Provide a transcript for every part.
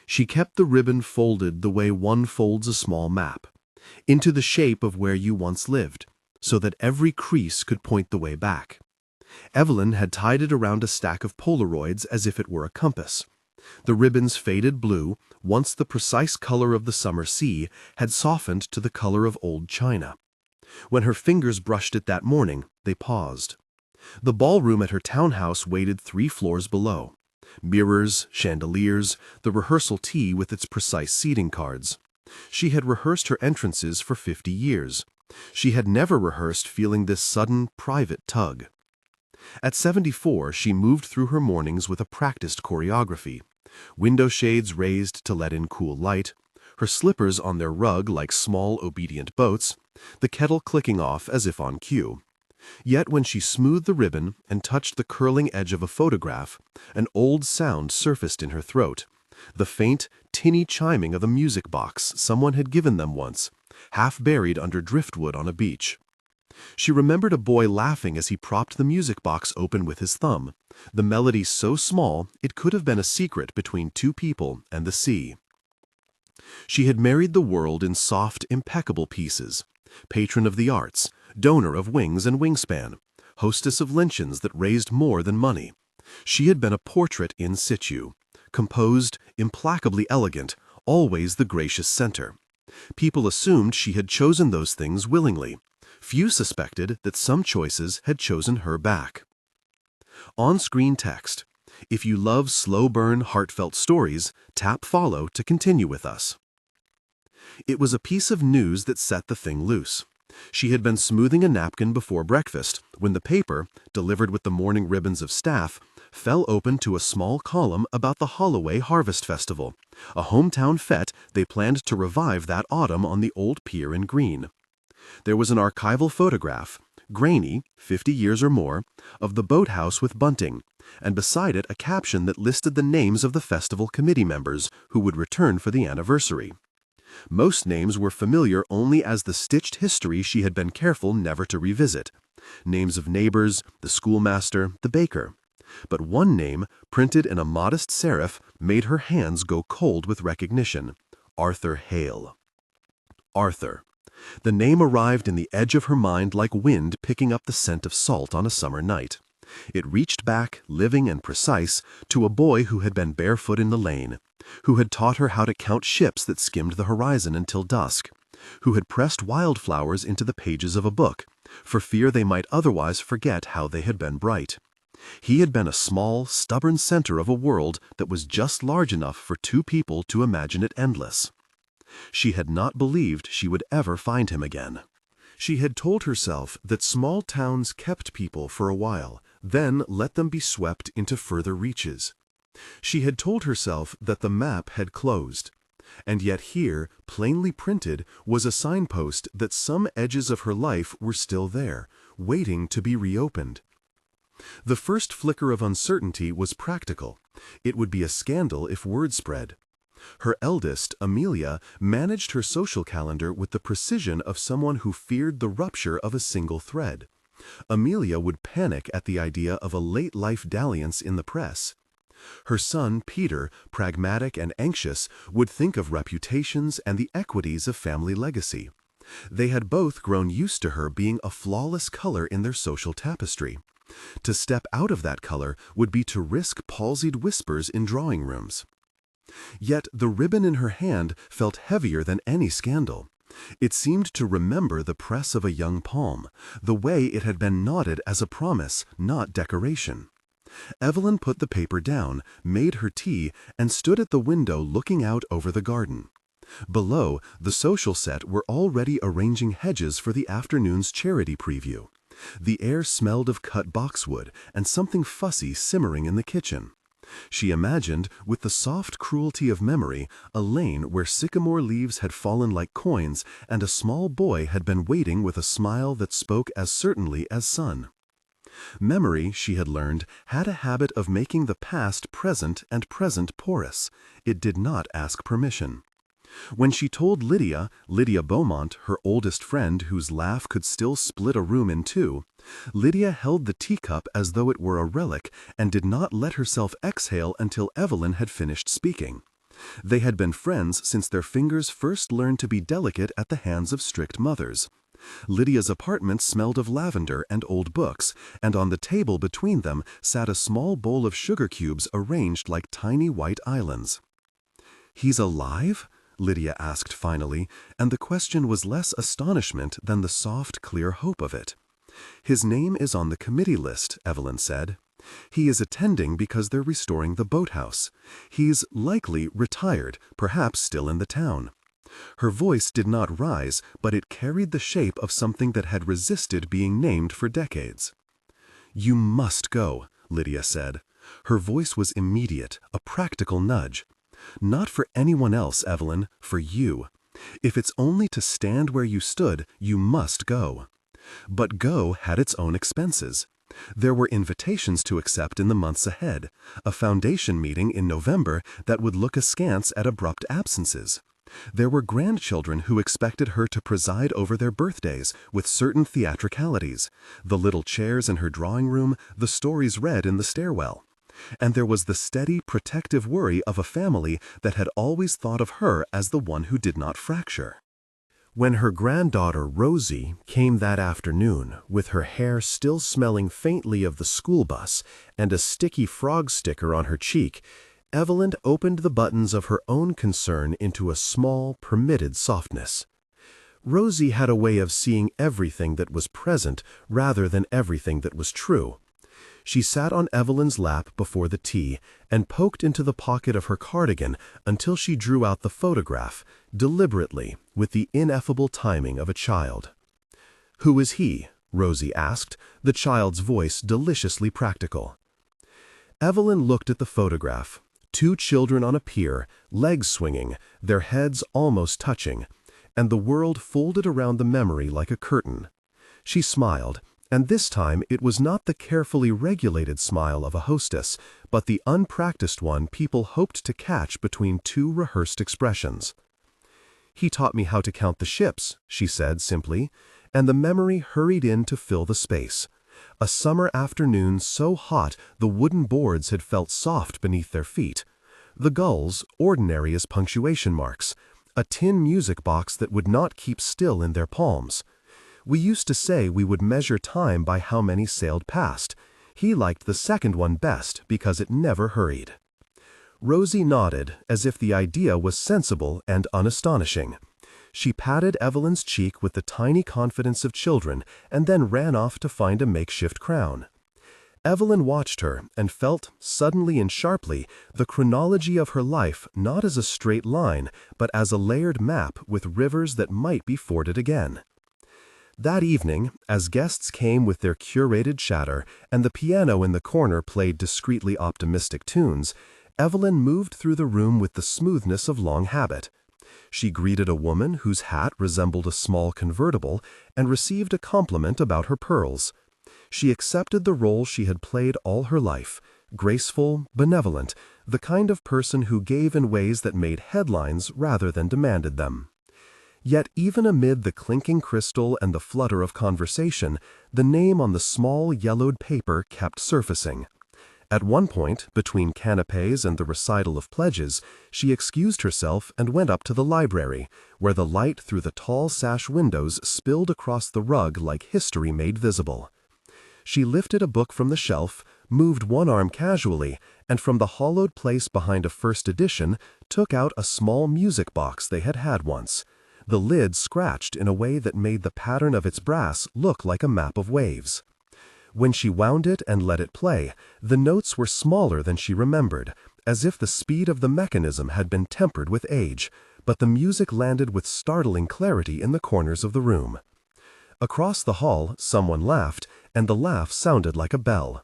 She kept the ribbon folded the way one folds a small map, into the shape of where you once lived, so that every crease could point the way back. Evelyn had tied it around a stack of polaroids as if it were a compass. The ribbon's faded blue, once the precise color of the summer sea, had softened to the color of old china. When her fingers brushed it that morning, they paused. The ballroom at her townhouse waited 3 floors below. Mirrors, chandeliers, the rehearsal tea with its precise seating cards. She had rehearsed her entrances for 50 years. She had never rehearsed feeling this sudden, private tug. At 74, she moved through her mornings with a practiced choreography. Window shades raised to let in cool light, her slippers on their rug like small, obedient boats, the kettle clicking off as if on cue. Yet when she smoothed the ribbon and touched the curling edge of a photograph, an old sound surfaced in her throat, the faint, tinny chiming of a music box someone had given them once, half buried under driftwood on a beach. She remembered a boy laughing as he propped the music box open with his thumb, the melody so small it could have been a secret between 2 people and the sea. She had married the world in soft, impeccable pieces, patron of the arts, donor of wings and wingspan, hostess of luncheons that raised more than money. She had been a portrait in situ, composed, implacably elegant, always the gracious center. People assumed she had chosen those things willingly. Few suspected that some choices had chosen her back. On-screen text. If you love slow-burn, heartfelt stories, tap follow to continue with us. It was a piece of news that set the thing loose. She had been smoothing a napkin before breakfast when the paper, delivered with the morning ribbons of staff, fell open to a small column about the Holloway Harvest Festival, a hometown fete they planned to revive that autumn on the old pier in Green. There was an archival photograph, grainy, 50 years or more, of the boathouse with bunting, and beside it a caption that listed the names of the festival committee members who would return for the anniversary. Most names were familiar only as the stitched history she had been careful never to revisit. Names of neighbors, the schoolmaster, the baker. But one name, printed in a modest serif, made her hands go cold with recognition. Arthur Hale. Arthur. The name arrived in the edge of her mind like wind picking up the scent of salt on a summer night. It reached back, living and precise, to a boy who had been barefoot in the lane, who had taught her how to count ships that skimmed the horizon until dusk, who had pressed wildflowers into the pages of a book, for fear they might otherwise forget how they had been bright. He had been a small, stubborn center of a world that was just large enough for 2 people to imagine it endless. She had not believed she would ever find him again. She had told herself that small towns kept people for a while, then let them be swept into further reaches. She had told herself that the map had closed, and yet here, plainly printed, was a signpost that some edges of her life were still there, waiting to be reopened. The first flicker of uncertainty was practical. It would be a scandal if word spread. Her eldest, Amelia, managed her social calendar with the precision of someone who feared the rupture of a single thread. Amelia would panic at the idea of a late-life dalliance in the press. Her son, Peter, pragmatic and anxious, would think of reputations and the equities of family legacy. They had both grown used to her being a flawless color in their social tapestry. To step out of that color would be to risk palsied whispers in drawing rooms. Yet the ribbon in her hand felt heavier than any scandal. It seemed to remember the press of a young palm, the way it had been knotted as a promise, not decoration. Evelyn put the paper down, made her tea, and stood at the window looking out over the garden. Below, the social set were already arranging hedges for the afternoon's charity preview. The air smelled of cut boxwood and something fussy simmering in the kitchen. She imagined, with the soft cruelty of memory, a lane where sycamore leaves had fallen like coins and a small boy had been waiting with a smile that spoke as certainly as sun. Memory, she had learned, had a habit of making the past present and present porous. It did not ask permission. When she told Lydia Beaumont, her oldest friend whose laugh could still split a room in 2, Lydia held the teacup as though it were a relic and did not let herself exhale until Evelyn had finished speaking. They had been friends since their fingers first learned to be delicate at the hands of strict mothers. Lydia's apartment smelled of lavender and old books, and on the table between them sat a small bowl of sugar cubes arranged like tiny white islands. "He's alive?" Lydia asked finally, and the question was less astonishment than the soft, clear hope of it. "His name is on the committee list," Evelyn said. "He is attending because they're restoring the boathouse. He's likely retired, perhaps still in the town." Her voice did not rise, but it carried the shape of something that had resisted being named for decades. "You must go," Lydia said. Her voice was immediate, a practical nudge. "Not for anyone else, Evelyn, for you. If it's only to stand where you stood, you must go." But go had its own expenses. There were invitations to accept in the months ahead, a foundation meeting in November that would look askance at abrupt absences. There were grandchildren who expected her to preside over their birthdays with certain theatricalities, the little chairs in her drawing room, the stories read in the stairwell. And there was the steady, protective worry of a family that had always thought of her as the one who did not fracture. When her granddaughter Rosie came that afternoon, with her hair still smelling faintly of the school bus and a sticky frog sticker on her cheek, Evelyn opened the buttons of her own concern into a small, permitted softness. Rosie had a way of seeing everything that was present rather than everything that was true. She sat on Evelyn's lap before the tea and poked into the pocket of her cardigan until she drew out the photograph, deliberately, with the ineffable timing of a child. "Who is he?" Rosie asked, the child's voice deliciously practical. Evelyn looked at the photograph. Two children on a pier, legs swinging, their heads almost touching, and the world folded around the memory like a curtain. She smiled, and this time it was not the carefully regulated smile of a hostess, but the unpracticed one people hoped to catch between two rehearsed expressions. "He taught me how to count the ships," she said simply, and the memory hurried in to fill the space. A summer afternoon so hot the wooden boards had felt soft beneath their feet. The gulls, ordinary as punctuation marks. A tin music box that would not keep still in their palms. We used to say we would measure time by how many sailed past. He liked the second one best because it never hurried. Rosie nodded, as if the idea was sensible and unastonishing. She patted Evelyn's cheek with the tiny confidence of children and then ran off to find a makeshift crown. Evelyn watched her and felt, suddenly and sharply, the chronology of her life not as a straight line, but as a layered map with rivers that might be forded again. That evening, as guests came with their curated chatter and the piano in the corner played discreetly optimistic tunes, Evelyn moved through the room with the smoothness of long habit. She greeted a woman whose hat resembled a small convertible and received a compliment about her pearls. She accepted the role she had played all her life, graceful, benevolent, the kind of person who gave in ways that made headlines rather than demanded them. Yet even amid the clinking crystal and the flutter of conversation, the name on the small yellowed paper kept surfacing. At one point, between canapés and the recital of pledges, she excused herself and went up to the library, where the light through the tall sash windows spilled across the rug like history made visible. She lifted a book from the shelf, moved one arm casually, and from the hollowed place behind a first edition, took out a small music box they had had once. The lid scratched in a way that made the pattern of its brass look like a map of waves. When she wound it and let it play, the notes were smaller than she remembered, as if the speed of the mechanism had been tempered with age, but the music landed with startling clarity in the corners of the room. Across the hall, someone laughed, and the laugh sounded like a bell.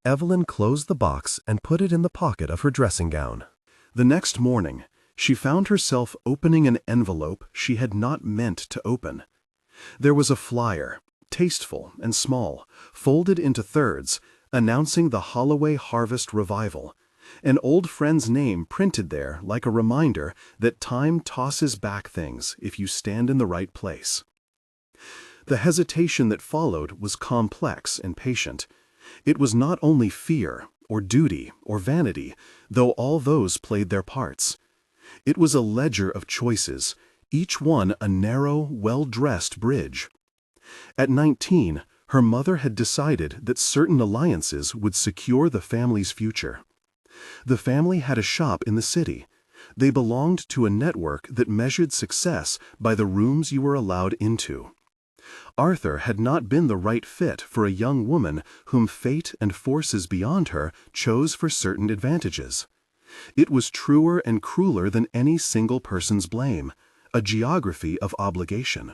Evelyn closed the box and put it in the pocket of her dressing gown. The next morning, she found herself opening an envelope she had not meant to open. There was a flyer, tasteful and small, folded into thirds, announcing the Holloway Harvest Revival, an old friend's name printed there like a reminder that time tosses back things if you stand in the right place. The hesitation that followed was complex and patient. It was not only fear, or duty, or vanity, though all those played their parts. It was a ledger of choices, each one a narrow, well-dressed bridge. At 19, her mother had decided that certain alliances would secure the family's future. The family had a shop in the city. They belonged to a network that measured success by the rooms you were allowed into. Arthur had not been the right fit for a young woman whom fate and forces beyond her chose for certain advantages. It was truer and crueler than any single person's blame, a geography of obligation.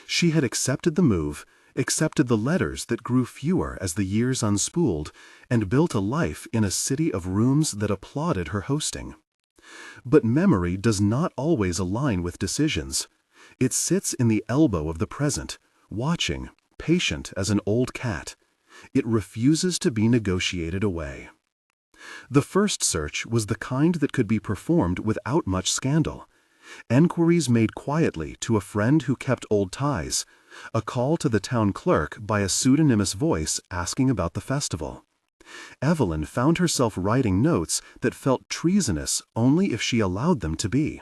She had accepted the move, accepted the letters that grew fewer as the years unspooled, and built a life in a city of rooms that applauded her hosting. But memory does not always align with decisions. It sits in the elbow of the present, watching, patient as an old cat. It refuses to be negotiated away. The first search was the kind that could be performed without much scandal. Enquiries made quietly to a friend who kept old ties, a call to the town clerk by a pseudonymous voice asking about the festival. Evelyn found herself writing notes that felt treasonous only if she allowed them to be.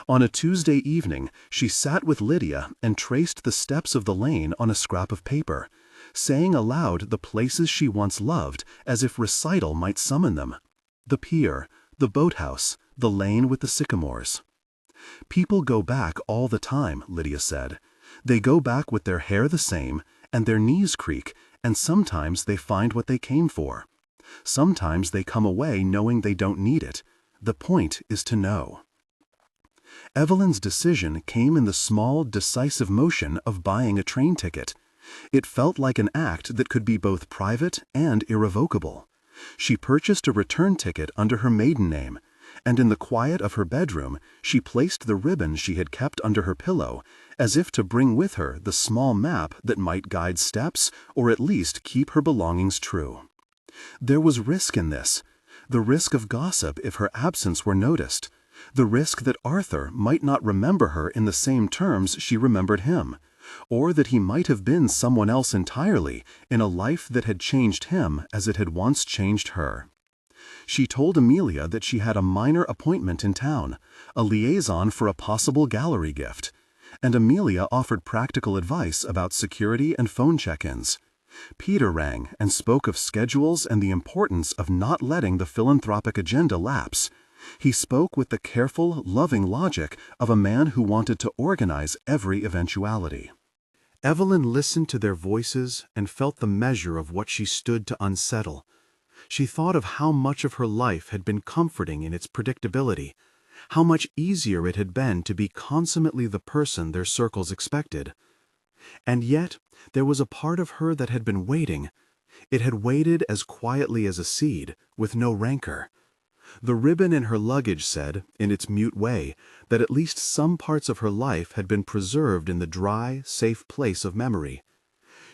On a Tuesday evening, she sat with Lydia and traced the steps of the lane on a scrap of paper, saying aloud the places she once loved as if recital might summon them. The pier, the boathouse, the lane with the sycamores. People go back all the time, Lydia said. They go back with their hair the same, and their knees creak, and sometimes they find what they came for. Sometimes they come away knowing they don't need it. The point is to know. Evelyn's decision came in the small, decisive motion of buying a train ticket. It felt like an act that could be both private and irrevocable. She purchased a return ticket under her maiden name, and in the quiet of her bedroom, she placed the ribbon she had kept under her pillow, as if to bring with her the small map that might guide steps or at least keep her belongings true. There was risk in this, the risk of gossip if her absence were noticed, the risk that Arthur might not remember her in the same terms she remembered him, or that he might have been someone else entirely in a life that had changed him as it had once changed her. She told Amelia that she had a minor appointment in town, a liaison for a possible gallery gift, and Amelia offered practical advice about security and phone check-ins. Peter rang and spoke of schedules and the importance of not letting the philanthropic agenda lapse. He spoke with the careful, loving logic of a man who wanted to organize every eventuality. Evelyn listened to their voices and felt the measure of what she stood to unsettle. She thought of how much of her life had been comforting in its predictability, how much easier it had been to be consummately the person their circles expected. And yet, there was a part of her that had been waiting. It had waited as quietly as a seed, with no rancor. The ribbon in her luggage said, in its mute way, that at least some parts of her life had been preserved in the dry, safe place of memory.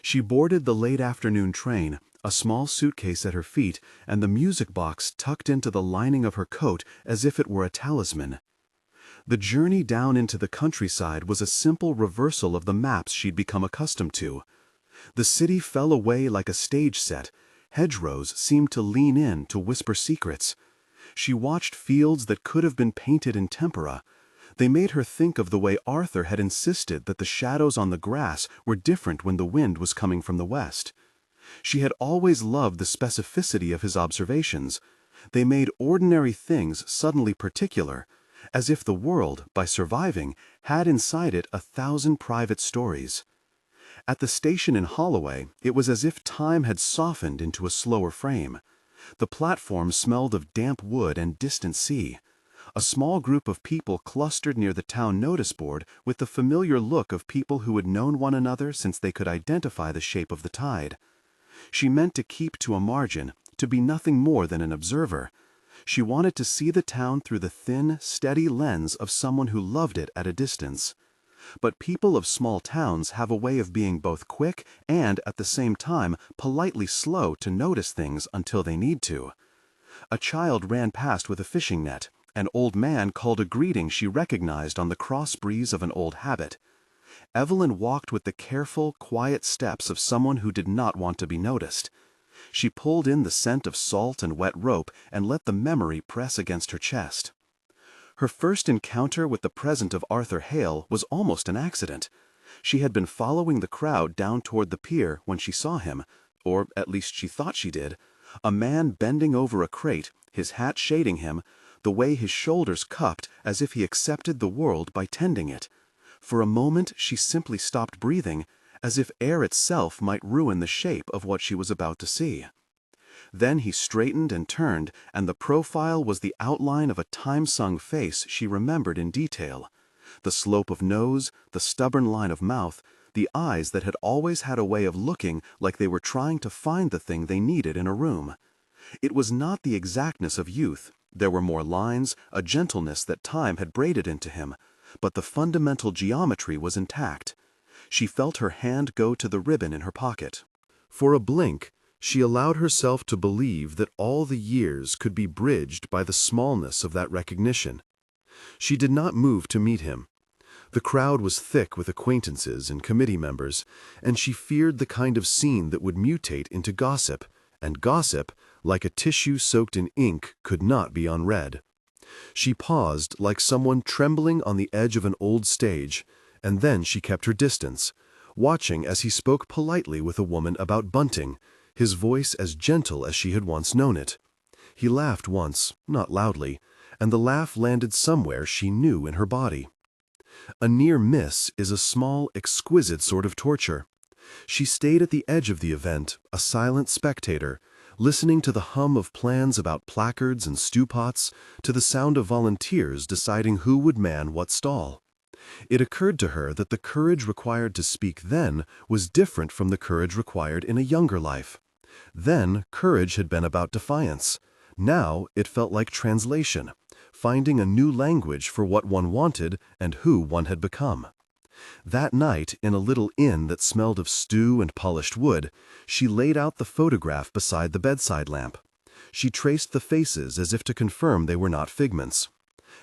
She boarded the late afternoon train, a small suitcase at her feet and the music box tucked into the lining of her coat as if it were a talisman. The journey down into the countryside was a simple reversal of the maps she'd become accustomed to. The city fell away like a stage set. Hedgerows seemed to lean in to whisper secrets. She watched fields that could have been painted in tempera. They made her think of the way Arthur had insisted that the shadows on the grass were different when the wind was coming from the west. She had always loved the specificity of his observations. They made ordinary things suddenly particular, as if the world, by surviving, had inside it 1,000 private stories. At the station in Holloway, it was as if time had softened into a slower frame. The platform smelled of damp wood and distant sea. A small group of people clustered near the town notice board with the familiar look of people who had known one another since they could identify the shape of the tide. She meant to keep to a margin, to be nothing more than an observer. She wanted to see the town through the thin, steady lens of someone who loved it at a distance. But people of small towns have a way of being both quick and, at the same time, politely slow to notice things until they need to. A child ran past with a fishing net. An old man called a greeting she recognized on the cross breeze of an old habit. Evelyn walked with the careful, quiet steps of someone who did not want to be noticed. She pulled in the scent of salt and wet rope and let the memory press against her chest. Her first encounter with the present of Arthur Hale was almost an accident. She had been following the crowd down toward the pier when she saw him, or at least she thought she did, a man bending over a crate, his hat shading him, the way his shoulders cupped as if he accepted the world by tending it. For a moment she simply stopped breathing, as if air itself might ruin the shape of what she was about to see. Then he straightened and turned, and the profile was the outline of a time-sung face she remembered in detail. The slope of nose, the stubborn line of mouth, the eyes that had always had a way of looking like they were trying to find the thing they needed in a room. It was not the exactness of youth. There were more lines, a gentleness that time had braided into him, but the fundamental geometry was intact. She felt her hand go to the ribbon in her pocket. For a blink, she allowed herself to believe that all the years could be bridged by the smallness of that recognition. She did not move to meet him. The crowd was thick with acquaintances and committee members, and she feared the kind of scene that would mutate into gossip, and gossip, like a tissue soaked in ink, could not be unread. She paused like someone trembling on the edge of an old stage, and then she kept her distance, watching as he spoke politely with a woman about bunting, his voice as gentle as she had once known it. He laughed once, not loudly, and the laugh landed somewhere she knew in her body. A near miss is a small, exquisite sort of torture. She stayed at the edge of the event, a silent spectator, listening to the hum of plans about placards and stew pots, to the sound of volunteers deciding who would man what stall. It occurred to her that the courage required to speak then was different from the courage required in a younger life. Then, courage had been about defiance. Now, it felt like translation, finding a new language for what one wanted and who one had become. That night, in a little inn that smelled of stew and polished wood, she laid out the photograph beside the bedside lamp. She traced the faces as if to confirm they were not figments.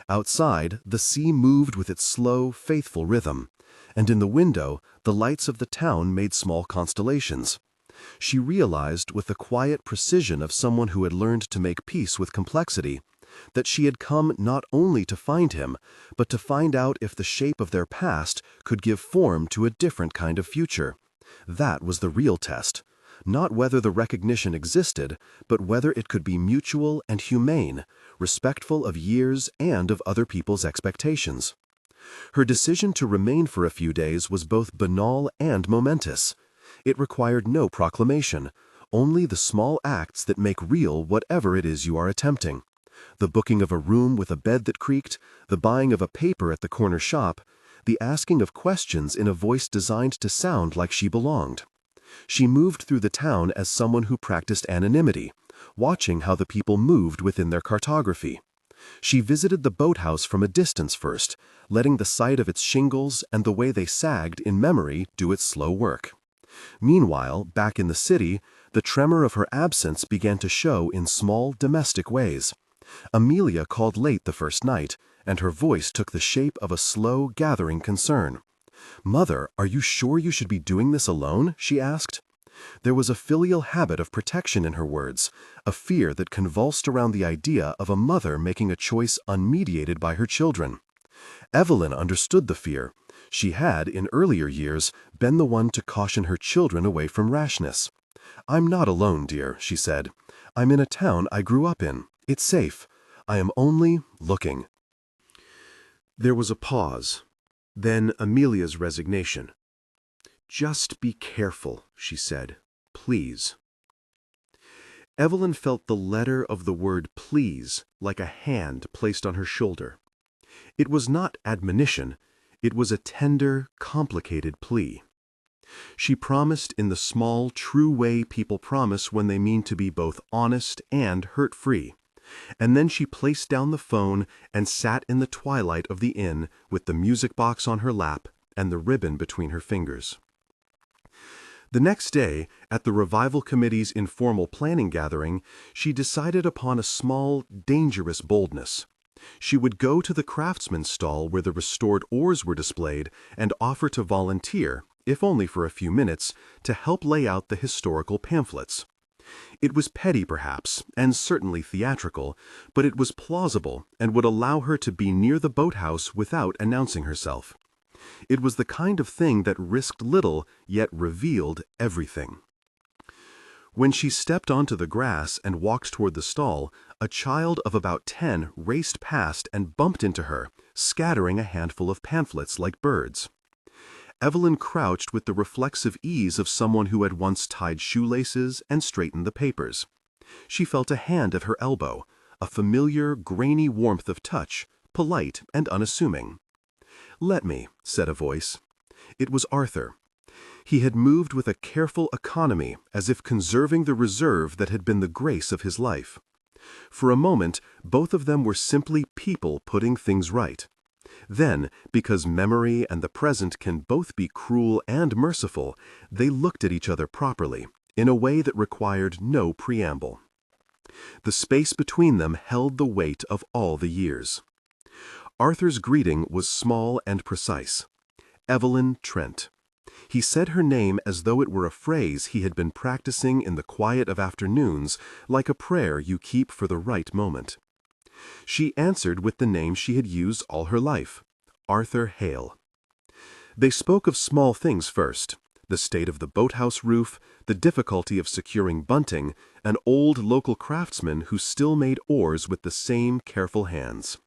Outside, the sea moved with its slow, faithful rhythm, and in the window, the lights of the town made small constellations. She realized, with the quiet precision of someone who had learned to make peace with complexity, that she had come not only to find him, but to find out if the shape of their past could give form to a different kind of future. That was the real test. Not whether the recognition existed, but whether it could be mutual and humane, respectful of years and of other people's expectations. Her decision to remain for a few days was both banal and momentous. It required no proclamation, only the small acts that make real whatever it is you are attempting. The booking of a room with a bed that creaked, the buying of a paper at the corner shop, the asking of questions in a voice designed to sound like she belonged. She moved through the town as someone who practiced anonymity, watching how the people moved within their cartography. She visited the boathouse from a distance first, letting the sight of its shingles and the way they sagged in memory do its slow work. Meanwhile, back in the city, the tremor of her absence began to show in small, domestic ways. Amelia called late the first night, and her voice took the shape of a slow, gathering concern. "Mother, are you sure you should be doing this alone?" she asked. There was a filial habit of protection in her words, a fear that convulsed around the idea of a mother making a choice unmediated by her children. Evelyn understood the fear. She had, in earlier years, been the one to caution her children away from rashness. "I'm not alone, dear," she said. "I'm in a town I grew up in. It's safe. I am only looking." There was a pause. Then Amelia's resignation. "Just be careful," she said. "Please." Evelyn felt the letter of the word please like a hand placed on her shoulder. It was not admonition. It was a tender, complicated plea. She promised in the small, true way people promise when they mean to be both honest and hurt-free. And then she placed down the phone and sat in the twilight of the inn with the music box on her lap and the ribbon between her fingers. The next day, at the Revival Committee's informal planning gathering, she decided upon a small, dangerous boldness. She would go to the craftsman's stall where the restored oars were displayed and offer to volunteer, if only for a few minutes, to help lay out the historical pamphlets. It was petty perhaps, and certainly theatrical, but it was plausible and would allow her to be near the boathouse without announcing herself. It was the kind of thing that risked little, yet revealed everything. When she stepped onto the grass and walked toward the stall, a child of about 10 raced past and bumped into her, scattering a handful of pamphlets like birds. Evelyn crouched with the reflexive ease of someone who had once tied shoelaces and straightened the papers. She felt a hand at her elbow, a familiar, grainy warmth of touch, polite and unassuming. "Let me," said a voice. It was Arthur. He had moved with a careful economy, as if conserving the reserve that had been the grace of his life. For a moment, both of them were simply people putting things right. Then, because memory and the present can both be cruel and merciful, they looked at each other properly, in a way that required no preamble. The space between them held the weight of all the years. Arthur's greeting was small and precise. Evelyn Trent. He said her name as though it were a phrase he had been practicing in the quiet of afternoons, like a prayer you keep for the right moment. She answered with the name she had used all her life, Arthur Hale. They spoke of small things first, the state of the boathouse roof, the difficulty of securing bunting, an old local craftsman who still made oars with the same careful hands.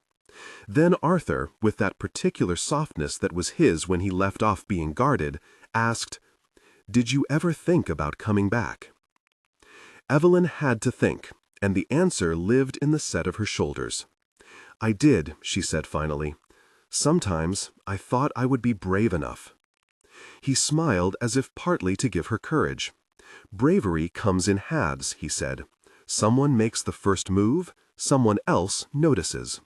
Then Arthur, with that particular softness that was his when he left off being guarded, asked, "Did you ever think about coming back?" Evelyn had to think, and the answer lived in the set of her shoulders. "I did," she said finally. "Sometimes I thought I would be brave enough." He smiled as if partly to give her courage. "Bravery comes in halves," he said. "Someone makes the first move, someone else notices."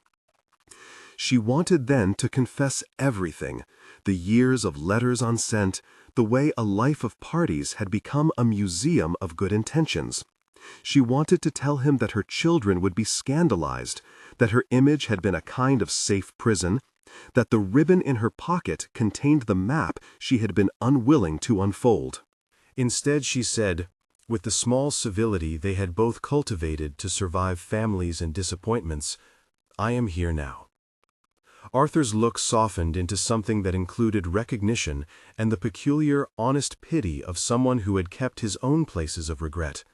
She wanted then to confess everything, the years of letters unsent, the way a life of parties had become a museum of good intentions. She wanted to tell him that her children would be scandalized, that her image had been a kind of safe prison, that the ribbon in her pocket contained the map she had been unwilling to unfold. Instead, she said, with the small civility they had both cultivated to survive families and disappointments, "I am here now." Arthur's look softened into something that included recognition and the peculiar, honest pity of someone who had kept his own places of regret.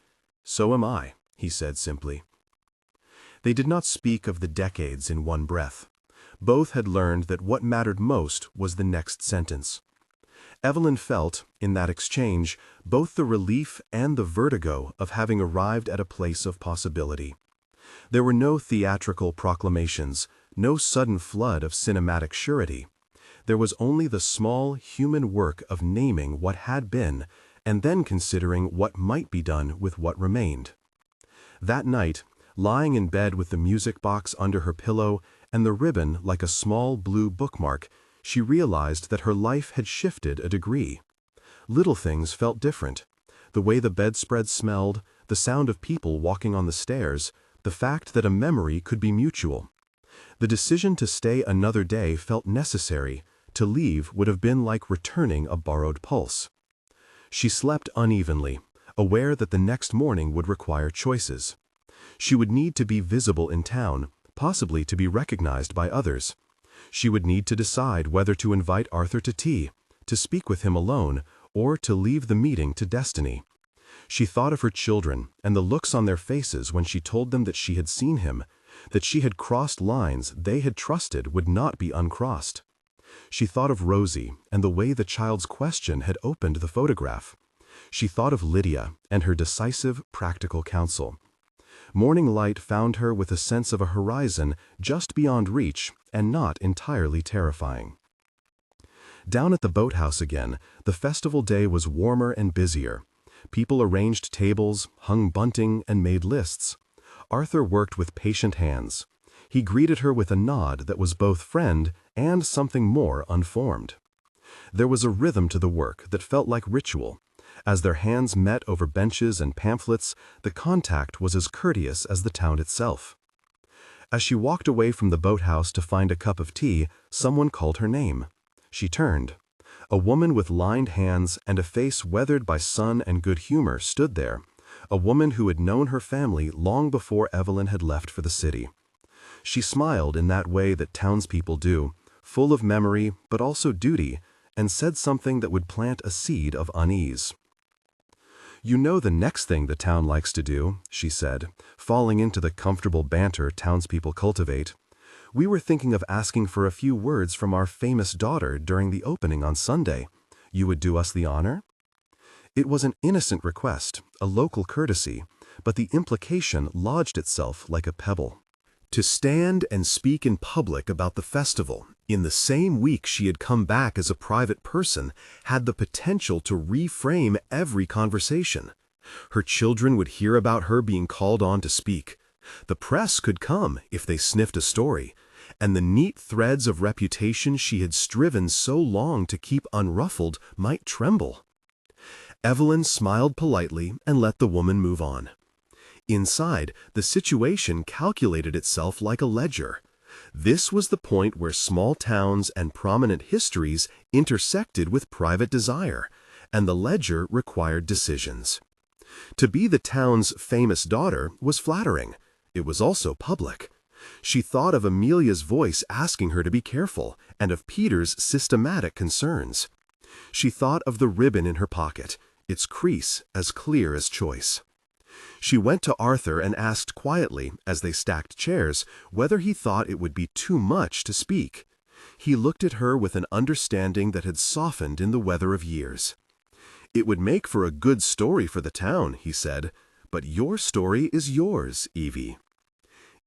"So am I," he said simply. They did not speak of the decades in one breath. Both had learned that what mattered most was the next sentence. Evelyn felt, in that exchange, both the relief and the vertigo of having arrived at a place of possibility. There were no theatrical proclamations, no sudden flood of cinematic surety. There was only the small human work of naming what had been, and then considering what might be done with what remained. That night, lying in bed with the music box under her pillow and the ribbon like a small blue bookmark, she realized that her life had shifted a degree. Little things felt different. The way the bedspread smelled, the sound of people walking on the stairs, the fact that a memory could be mutual. The decision to stay another day felt necessary. To leave would have been like returning a borrowed pulse. She slept unevenly, aware that the next morning would require choices. She would need to be visible in town, possibly to be recognized by others. She would need to decide whether to invite Arthur to tea, to speak with him alone, or to leave the meeting to destiny. She thought of her children and the looks on their faces when she told them that she had seen him, that she had crossed lines they had trusted would not be uncrossed. She thought of Rosie and the way the child's question had opened the photograph. She thought of Lydia and her decisive, practical counsel. Morning light found her with a sense of a horizon just beyond reach and not entirely terrifying. Down at the boathouse again, the festival day was warmer and busier. People arranged tables, hung bunting, and made lists. Arthur worked with patient hands. He greeted her with a nod that was both friend and something more unformed. There was a rhythm to the work that felt like ritual. As their hands met over benches and pamphlets, the contact was as courteous as the town itself. As she walked away from the boathouse to find a cup of tea, someone called her name. She turned. A woman with lined hands and a face weathered by sun and good humor stood there, a woman who had known her family long before Evelyn had left for the city. She smiled in that way that townspeople do, full of memory but also duty, and said something that would plant a seed of unease. "You know the next thing the town likes to do," she said, falling into the comfortable banter townspeople cultivate. "We were thinking of asking for a few words from our famous daughter during the opening on Sunday. You would do us the honor?" It was an innocent request, a local courtesy, but the implication lodged itself like a pebble. To stand and speak in public about the festival, in the same week she had come back as a private person, had the potential to reframe every conversation. Her children would hear about her being called on to speak. The press could come if they sniffed a story, and the neat threads of reputation she had striven so long to keep unruffled might tremble. Evelyn smiled politely and let the woman move on. Inside, the situation calculated itself like a ledger. This was the point where small towns and prominent histories intersected with private desire, and the ledger required decisions. To be the town's famous daughter was flattering. It was also public. She thought of Amelia's voice asking her to be careful, and of Peter's systematic concerns. She thought of the ribbon in her pocket, its crease as clear as choice. She went to Arthur and asked quietly, as they stacked chairs, whether he thought it would be too much to speak. He looked at her with an understanding that had softened in the weather of years. "It would make for a good story for the town," he said, "but your story is yours, Evie."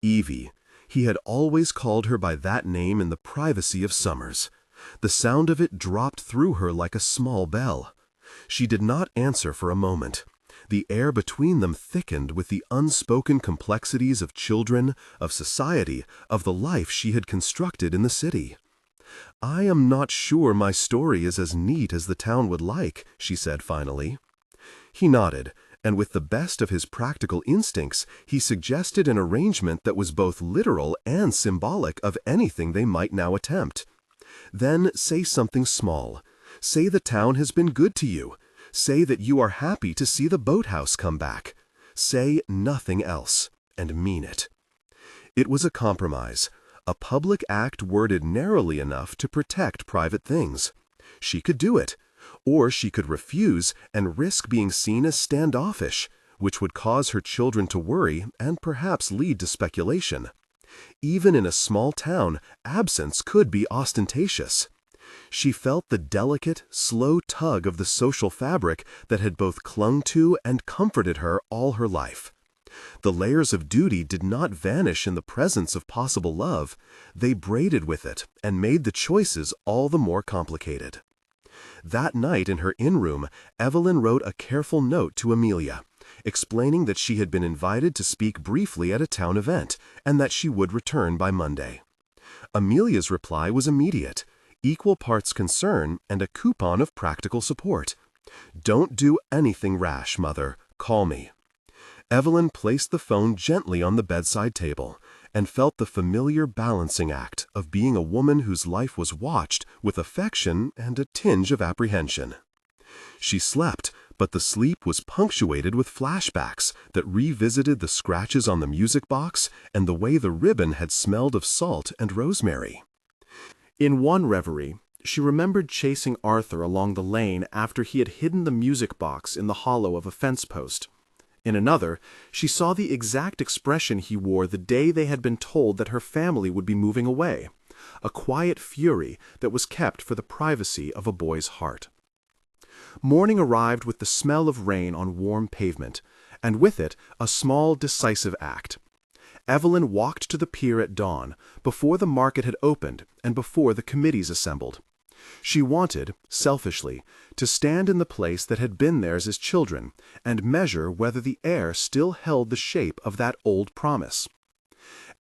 Evie. He had always called her by that name in the privacy of summers. The sound of it dropped through her like a small bell. She did not answer for a moment. The air between them thickened with the unspoken complexities of children, of society, of the life she had constructed in the city. "I am not sure my story is as neat as the town would like," she said finally. He nodded, and with the best of his practical instincts, he suggested an arrangement that was both literal and symbolic of anything they might now attempt. "Then say something small. Say the town has been good to you. Say that you are happy to see the boathouse come back. Say nothing else, and mean it." It was a compromise, a public act worded narrowly enough to protect private things. She could do it, or she could refuse and risk being seen as standoffish, which would cause her children to worry and perhaps lead to speculation. Even in a small town, absence could be ostentatious. She felt the delicate, slow tug of the social fabric that had both clung to and comforted her all her life. The layers of duty did not vanish in the presence of possible love. They braided with it and made the choices all the more complicated. That night in her inn-room, Evelyn wrote a careful note to Amelia, explaining that she had been invited to speak briefly at a town event and that she would return by Monday. Amelia's reply was immediate. Equal parts concern and a coupon of practical support. "Don't do anything rash, Mother. Call me." Evelyn placed the phone gently on the bedside table and felt the familiar balancing act of being a woman whose life was watched with affection and a tinge of apprehension. She slept, but the sleep was punctuated with flashbacks that revisited the scratches on the music box and the way the ribbon had smelled of salt and rosemary. In one reverie, she remembered chasing Arthur along the lane after he had hidden the music box in the hollow of a fence post. In another, she saw the exact expression he wore the day they had been told that her family would be moving away, a quiet fury that was kept for the privacy of a boy's heart. Morning arrived with the smell of rain on warm pavement, and with it a small, decisive act. Evelyn walked to the pier at dawn, before the market had opened and before the committees assembled. She wanted, selfishly, to stand in the place that had been theirs as children and measure whether the air still held the shape of that old promise.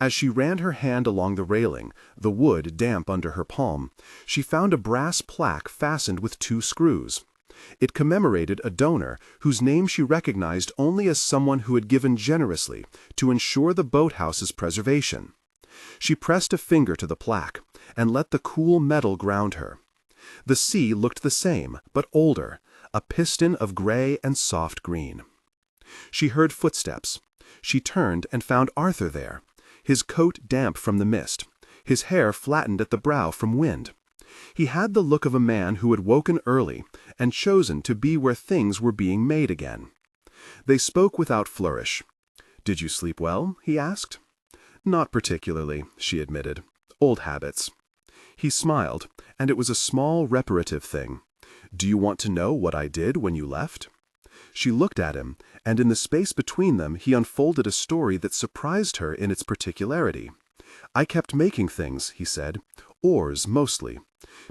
As she ran her hand along the railing, the wood damp under her palm, she found a brass plaque fastened with 2 screws. It commemorated a donor whose name she recognized only as someone who had given generously to ensure the boathouse's preservation. She pressed a finger to the plaque and let the cool metal ground her. The sea looked the same, but older, a piston of gray and soft green. She heard footsteps. She turned and found Arthur there, his coat damp from the mist, his hair flattened at the brow from wind. He had the look of a man who had woken early and chosen to be where things were being made again. They spoke without flourish. "Did you sleep well?" he asked. "Not particularly," she admitted. "Old habits." He smiled, and it was a small reparative thing. "Do you want to know what I did when you left?" She looked at him, and in the space between them he unfolded a story that surprised her in its particularity. "I kept making things," he said. "Oars, mostly.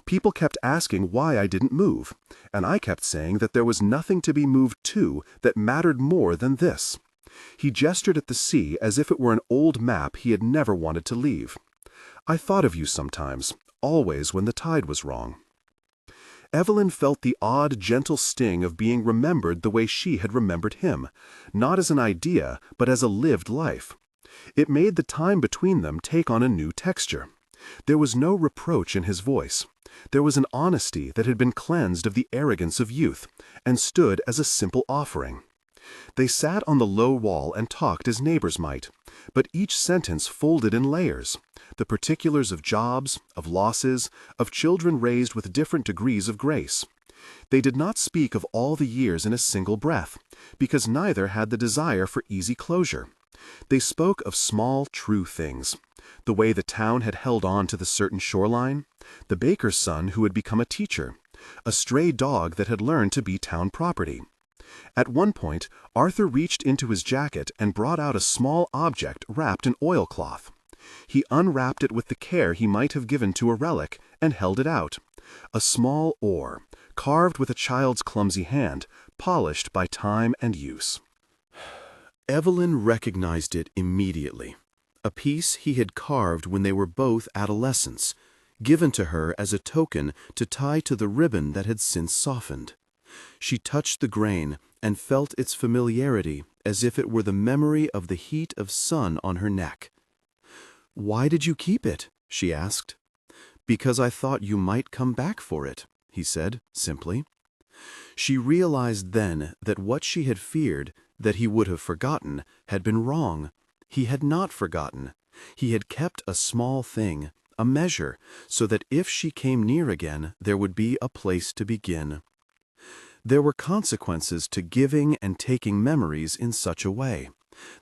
People kept asking why I didn't move, and I kept saying that there was nothing to be moved to that mattered more than this." He gestured at the sea as if it were an old map he had never wanted to leave. "I thought of you sometimes, always when the tide was wrong." Evelyn felt the odd, gentle sting of being remembered the way she had remembered him, not as an idea, but as a lived life. It made the time between them take on a new texture. There was no reproach in his voice. There was an honesty that had been cleansed of the arrogance of youth, and stood as a simple offering. They sat on the low wall and talked as neighbors might, but each sentence folded in layers, the particulars of jobs, of losses, of children raised with different degrees of grace. They did not speak of all the years in a single breath, because neither had the desire for easy closure. They spoke of small, true things. The way the town had held on to the certain shoreline, the baker's son who had become a teacher, a stray dog that had learned to be town property. At one point, Arthur reached into his jacket and brought out a small object wrapped in oilcloth. He unwrapped it with the care he might have given to a relic and held it out. A small oar, carved with a child's clumsy hand, polished by time and use. Evelyn recognized it immediately. A piece he had carved when they were both adolescents, given to her as a token to tie to the ribbon that had since softened. She touched the grain and felt its familiarity as if it were the memory of the heat of sun on her neck. "Why did you keep it?" she asked. "Because I thought you might come back for it," he said, simply. She realized then that what she had feared, that he would have forgotten, had been wrong. He had not forgotten. He had kept a small thing, a measure, so that if she came near again, there would be a place to begin. There were consequences to giving and taking memories in such a way.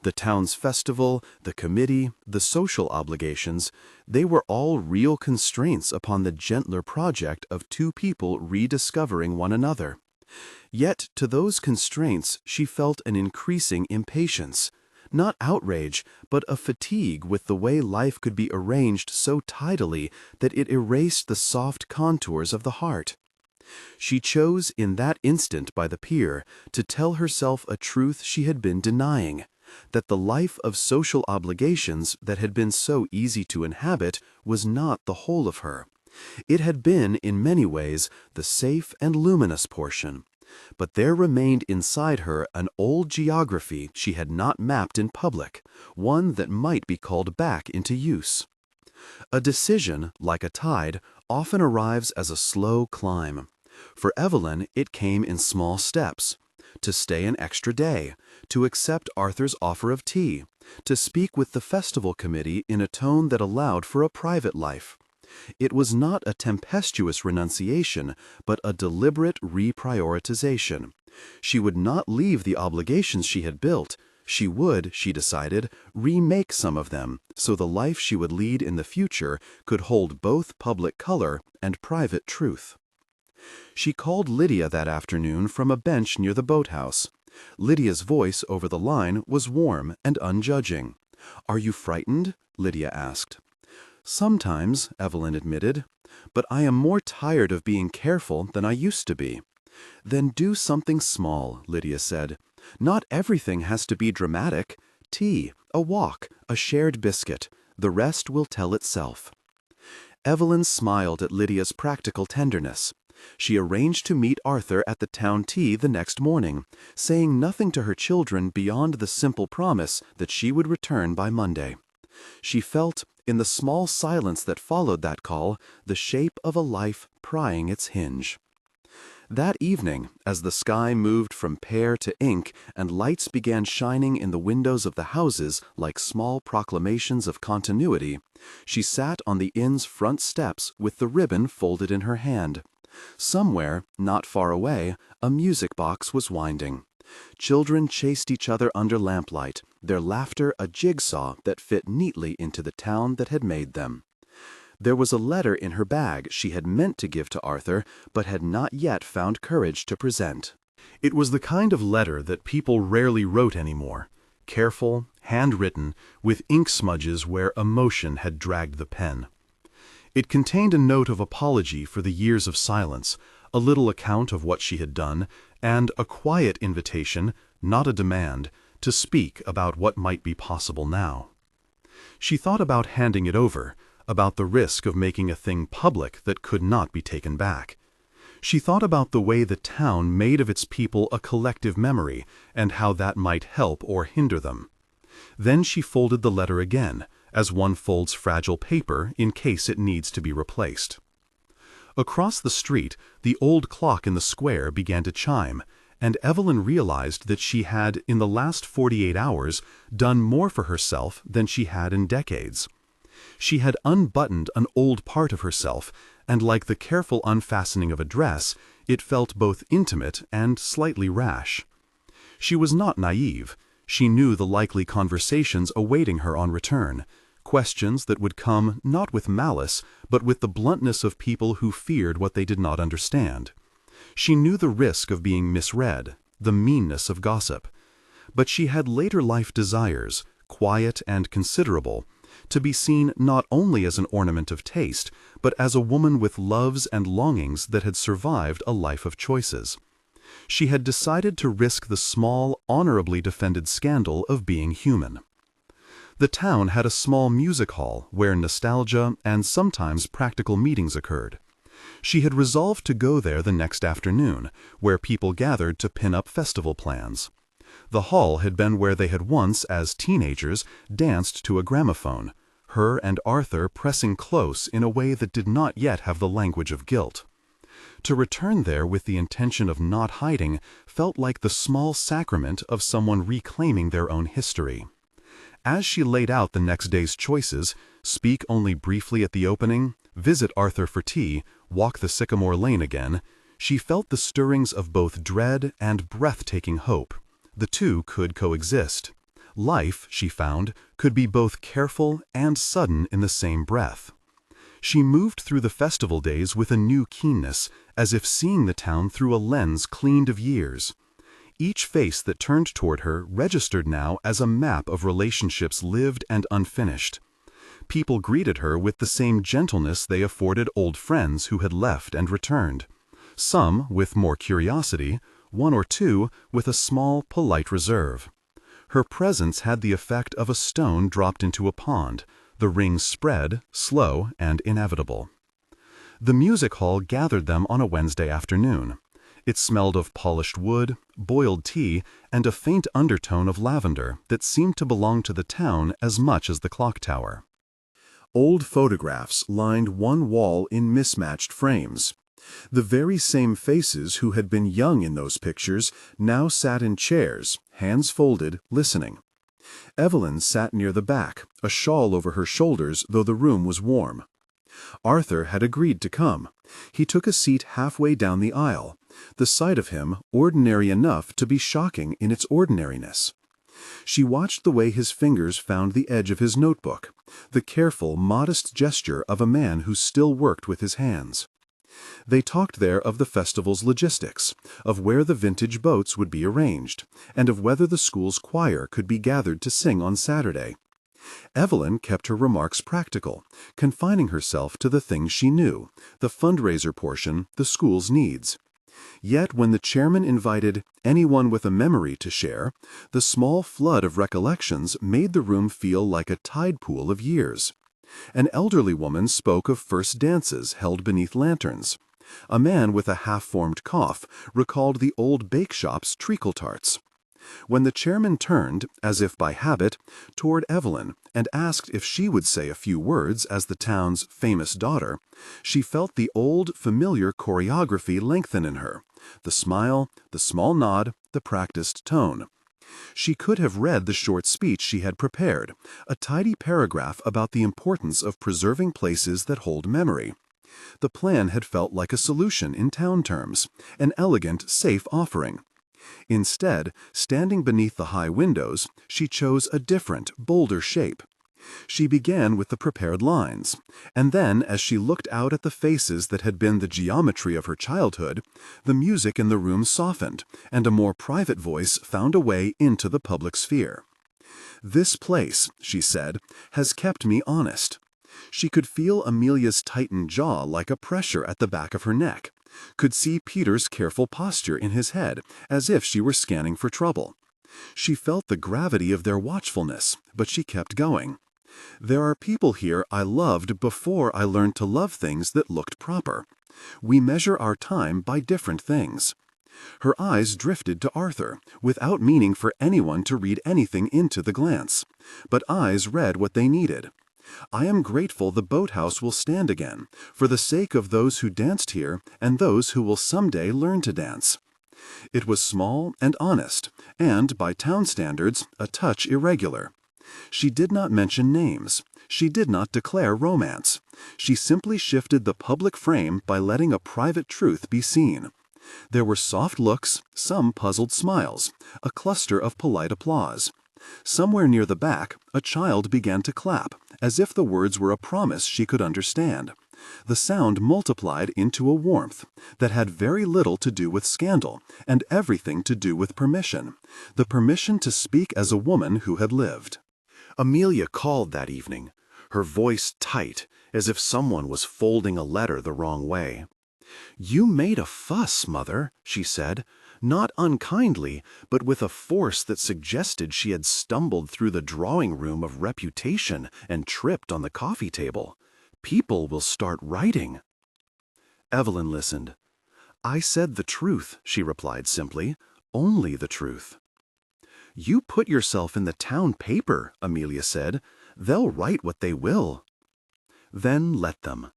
The town's festival, the committee, the social obligations, they were all real constraints upon the gentler project of two people rediscovering one another. Yet to those constraints she felt an increasing impatience, not outrage, but a fatigue with the way life could be arranged so tidily that it erased the soft contours of the heart. She chose in that instant by the pier to tell herself a truth she had been denying, that the life of social obligations that had been so easy to inhabit was not the whole of her. It had been, in many ways, the safe and luminous portion, but there remained inside her an old geography she had not mapped in public, one that might be called back into use. A decision, like a tide, often arrives as a slow climb. For Evelyn, it came in small steps. To stay an extra day, to accept Arthur's offer of tea, to speak with the festival committee in a tone that allowed for a private life. It was not a tempestuous renunciation, but a deliberate reprioritization. She would not leave the obligations she had built. She would, she decided, remake some of them, so the life she would lead in the future could hold both public color and private truth. She called Lydia that afternoon from a bench near the boathouse. Lydia's voice over the line was warm and unjudging. "Are you frightened?" Lydia asked. "Sometimes," Evelyn admitted, "but I am more tired of being careful than I used to be." "Then do something small," Lydia said. "Not everything has to be dramatic. Tea, a walk, a shared biscuit. The rest will tell itself." Evelyn smiled at Lydia's practical tenderness. She arranged to meet Arthur at the town tea the next morning, saying nothing to her children beyond the simple promise that she would return by Monday. She felt, in the small silence that followed that call, the shape of a life prying its hinge. That evening, as the sky moved from pear to ink and lights began shining in the windows of the houses like small proclamations of continuity, she sat on the inn's front steps with the ribbon folded in her hand. Somewhere, not far away, a music box was winding. Children chased each other under lamplight, their laughter a jigsaw that fit neatly into the town that had made them. There was a letter in her bag she had meant to give to Arthur, but had not yet found courage to present. It was the kind of letter that people rarely wrote anymore, careful, handwritten, with ink smudges where emotion had dragged the pen. It contained a note of apology for the years of silence, a little account of what she had done, and a quiet invitation, not a demand, to speak about what might be possible now. She thought about handing it over, about the risk of making a thing public that could not be taken back. She thought about the way the town made of its people a collective memory, and how that might help or hinder them. Then she folded the letter again, as one folds fragile paper in case it needs to be replaced. Across the street, the old clock in the square began to chime, and Evelyn realized that she had, in the last 48 hours, done more for herself than she had in decades. She had unbuttoned an old part of herself, and like the careful unfastening of a dress, it felt both intimate and slightly rash. She was not naive. She knew the likely conversations awaiting her on return, questions that would come not with malice, but with the bluntness of people who feared what they did not understand. She knew the risk of being misread, the meanness of gossip. But she had later life desires, quiet and considerable, to be seen not only as an ornament of taste, but as a woman with loves and longings that had survived a life of choices. She had decided to risk the small, honorably defended scandal of being human. The town had a small music hall where nostalgia and sometimes practical meetings occurred. She had resolved to go there the next afternoon, where people gathered to pin up festival plans. The hall had been where they had once, as teenagers, danced to a gramophone, her and Arthur pressing close in a way that did not yet have the language of guilt. To return there with the intention of not hiding felt like the small sacrament of someone reclaiming their own history. As she laid out the next day's choices, speak only briefly at the opening, visit Arthur for tea, walk the sycamore lane again, she felt the stirrings of both dread and breathtaking hope. The two could coexist. Life, she found, could be both careful and sudden in the same breath. She moved through the festival days with a new keenness, as if seeing the town through a lens cleaned of years. Each face that turned toward her registered now as a map of relationships lived and unfinished. People greeted her with the same gentleness they afforded old friends who had left and returned. Some with more curiosity, one or two with a small, polite reserve. Her presence had the effect of a stone dropped into a pond, the rings spread, slow and inevitable. The music hall gathered them on a Wednesday afternoon. It smelled of polished wood, boiled tea, and a faint undertone of lavender that seemed to belong to the town as much as the clock tower. Old photographs lined one wall in mismatched frames. The very same faces who had been young in those pictures now sat in chairs, hands folded, listening. Evelyn sat near the back, a shawl over her shoulders, though the room was warm. Arthur had agreed to come. He took a seat halfway down the aisle, the sight of him ordinary enough to be shocking in its ordinariness. She watched the way his fingers found the edge of his notebook, the careful, modest gesture of a man who still worked with his hands. They talked there of the festival's logistics, of where the vintage boats would be arranged, and of whether the school's choir could be gathered to sing on Saturday. Evelyn kept her remarks practical, confining herself to the things she knew, the fundraiser portion, the school's needs. Yet when the chairman invited anyone with a memory to share, the small flood of recollections made the room feel like a tide pool of years. An elderly woman spoke of first dances held beneath lanterns. A man with a half-formed cough recalled the old bake shop's treacle tarts. When the chairman turned, as if by habit, toward Evelyn and asked if she would say a few words as the town's famous daughter, she felt the old, familiar choreography lengthen in her, the smile, the small nod, the practiced tone. She could have read the short speech she had prepared, a tidy paragraph about the importance of preserving places that hold memory. The plan had felt like a solution in town terms, an elegant, safe offering. Instead, standing beneath the high windows, she chose a different, bolder shape. She began with the prepared lines, and then, as she looked out at the faces that had been the geometry of her childhood, the music in the room softened, and a more private voice found a way into the public sphere. "This place," she said, "has kept me honest." She could feel Amelia's tightened jaw like a pressure at the back of her neck, could see Peter's careful posture in his head, as if she were scanning for trouble. She felt the gravity of their watchfulness, but she kept going. "There are people here I loved before I learned to love things that looked proper. We measure our time by different things." Her eyes drifted to Arthur, without meaning for anyone to read anything into the glance. But eyes read what they needed. "I am grateful the boathouse will stand again, for the sake of those who danced here and those who will someday learn to dance." It was small and honest, and, by town standards, a touch irregular. She did not mention names. She did not declare romance. She simply shifted the public frame by letting a private truth be seen. There were soft looks, some puzzled smiles, a cluster of polite applause. Somewhere near the back, a child began to clap, as if the words were a promise she could understand. The sound multiplied into a warmth that had very little to do with scandal and everything to do with permission, the permission to speak as a woman who had lived. Amelia called that evening, her voice tight, as if someone was folding a letter the wrong way. "You made a fuss, Mother," she said, not unkindly, but with a force that suggested she had stumbled through the drawing room of reputation and tripped on the coffee table. "People will start writing." Evelyn listened. "I said the truth," she replied simply, "only the truth." "You put yourself in the town paper," Amelia said. "They'll write what they will." Then let them.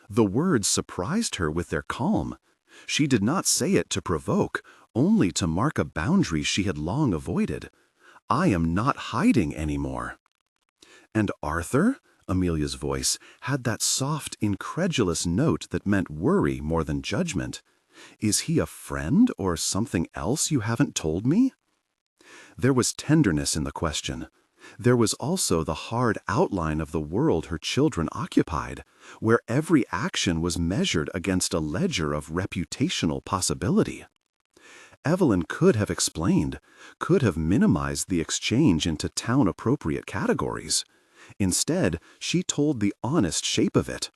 The words surprised her with their calm. She did not say it to provoke, only to mark a boundary she had long avoided. "I am not hiding anymore." "And Arthur?" Amelia's voice had that soft, incredulous note that meant worry more than judgment. "Is he a friend or something else you haven't told me?" There was tenderness in the question. There was also the hard outline of the world her children occupied, where every action was measured against a ledger of reputational possibility. Evelyn could have explained, could have minimized the exchange into town-appropriate categories. Instead, she told the honest shape of it.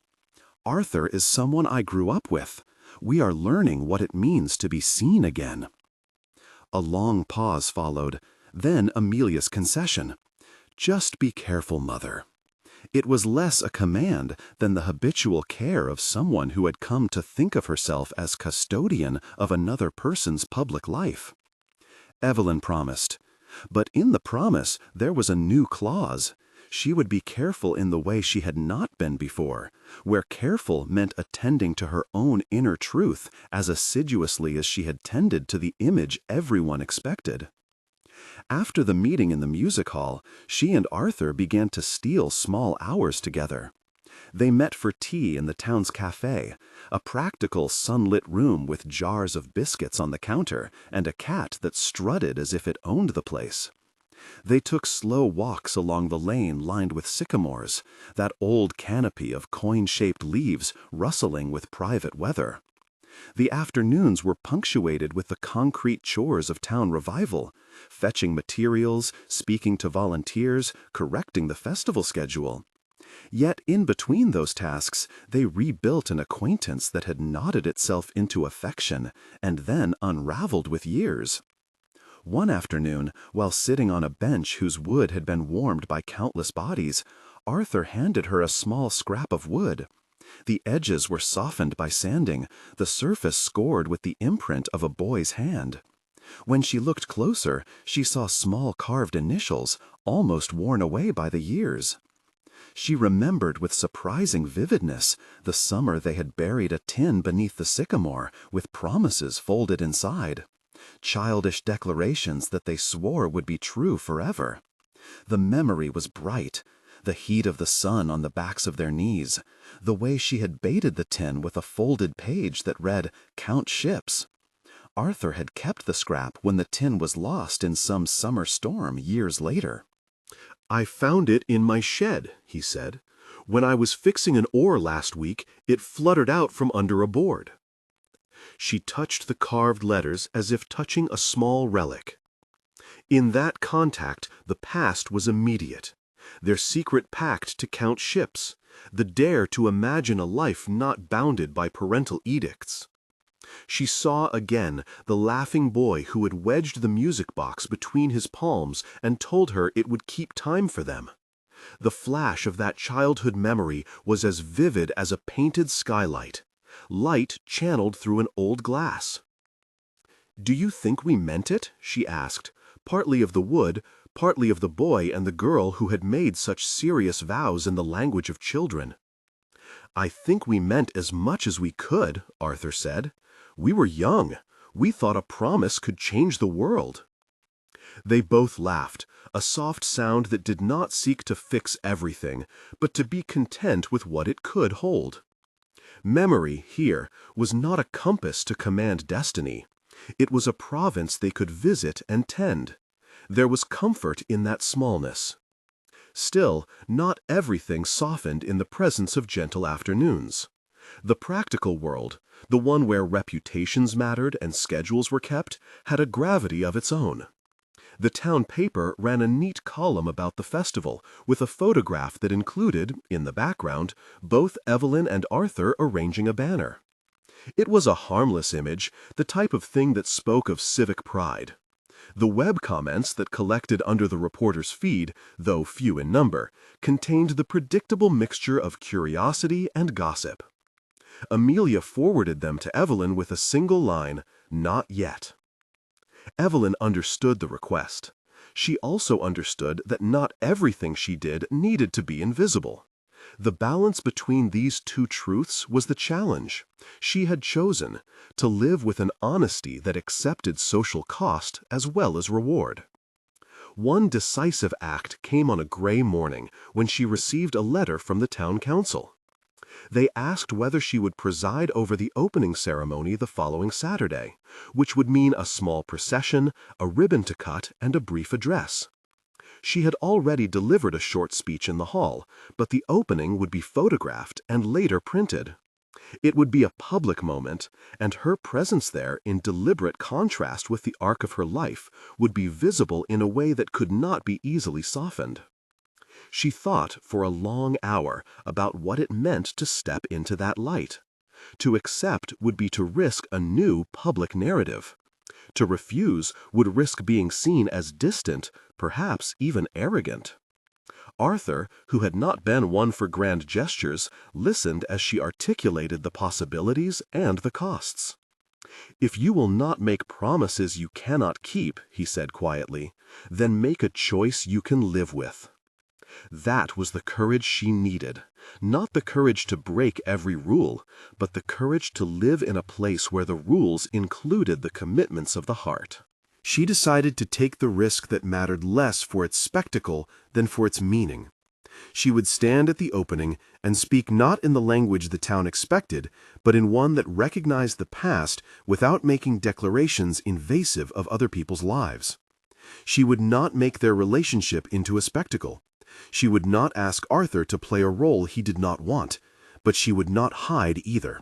"Arthur is someone I grew up with. We are learning what it means to be seen again." A long pause followed, then Amelia's concession. "Just be careful, Mother." It was less a command than the habitual care of someone who had come to think of herself as custodian of another person's public life. Evelyn promised. But in the promise there was a new clause. She would be careful in the way she had not been before, where careful meant attending to her own inner truth as assiduously as she had tended to the image everyone expected. After the meeting in the music hall, she and Arthur began to steal small hours together. They met for tea in the town's cafe, a practical sunlit room with jars of biscuits on the counter and a cat that strutted as if it owned the place. They took slow walks along the lane lined with sycamores, that old canopy of coin-shaped leaves rustling with private weather. The afternoons were punctuated with the concrete chores of town revival, fetching materials, speaking to volunteers, correcting the festival schedule. Yet in between those tasks, they rebuilt an acquaintance that had knotted itself into affection and then unraveled with years. One afternoon, while sitting on a bench whose wood had been warmed by countless bodies, Arthur handed her a small scrap of wood. The edges were softened by sanding, the surface scored with the imprint of a boy's hand. When she looked closer, she saw small carved initials, almost worn away by the years. She remembered with surprising vividness the summer they had buried a tin beneath the sycamore with promises folded inside. Childish declarations that they swore would be true forever. The memory was bright. The heat of the sun on the backs of their knees. The way she had baited the tin with a folded page that read, "Count ships." Arthur had kept the scrap when the tin was lost in some summer storm years later. "I found it in my shed," he said. "When I was fixing an oar last week, it fluttered out from under a board." She touched the carved letters as if touching a small relic. In that contact, the past was immediate. Their secret pact to count ships, the dare to imagine a life not bounded by parental edicts. She saw again the laughing boy who had wedged the music box between his palms and told her it would keep time for them. The flash of that childhood memory was as vivid as a painted skylight, light channeled through an old glass. "Do you think we meant it?" she asked, partly of the wood, partly of the boy and the girl who had made such serious vows in the language of children. "I think we meant as much as we could," Arthur said. "We were young. We thought a promise could change the world." They both laughed, a soft sound that did not seek to fix everything, but to be content with what it could hold. Memory, here, was not a compass to command destiny. It was a province they could visit and tend. There was comfort in that smallness. Still, not everything softened in the presence of gentle afternoons. The practical world, the one where reputations mattered and schedules were kept, had a gravity of its own. The town paper ran a neat column about the festival, with a photograph that included, in the background, both Evelyn and Arthur arranging a banner. It was a harmless image, the type of thing that spoke of civic pride. The web comments that collected under the reporter's feed, though few in number, contained the predictable mixture of curiosity and gossip. Amelia forwarded them to Evelyn with a single line, "Not yet." Evelyn understood the request. She also understood that not everything she did needed to be invisible. The balance between these two truths was the challenge. She had chosen to live with an honesty that accepted social cost as well as reward. One decisive act came on a gray morning when she received a letter from the town council. They asked whether she would preside over the opening ceremony the following Saturday, which would mean a small procession, a ribbon to cut, and a brief address. She had already delivered a short speech in the hall, but the opening would be photographed and later printed. It would be a public moment, and her presence there, in deliberate contrast with the arc of her life, would be visible in a way that could not be easily softened. She thought for a long hour about what it meant to step into that light. To accept would be to risk a new public narrative. To refuse would risk being seen as distant, perhaps even arrogant. Arthur, who had not been one for grand gestures, listened as she articulated the possibilities and the costs. "If you will not make promises you cannot keep," he said quietly, "then make a choice you can live with." That was the courage she needed, not the courage to break every rule, but the courage to live in a place where the rules included the commitments of the heart. She decided to take the risk that mattered less for its spectacle than for its meaning. She would stand at the opening and speak not in the language the town expected, but in one that recognized the past without making declarations invasive of other people's lives. She would not make their relationship into a spectacle. She would not ask Arthur to play a role he did not want, but she would not hide either.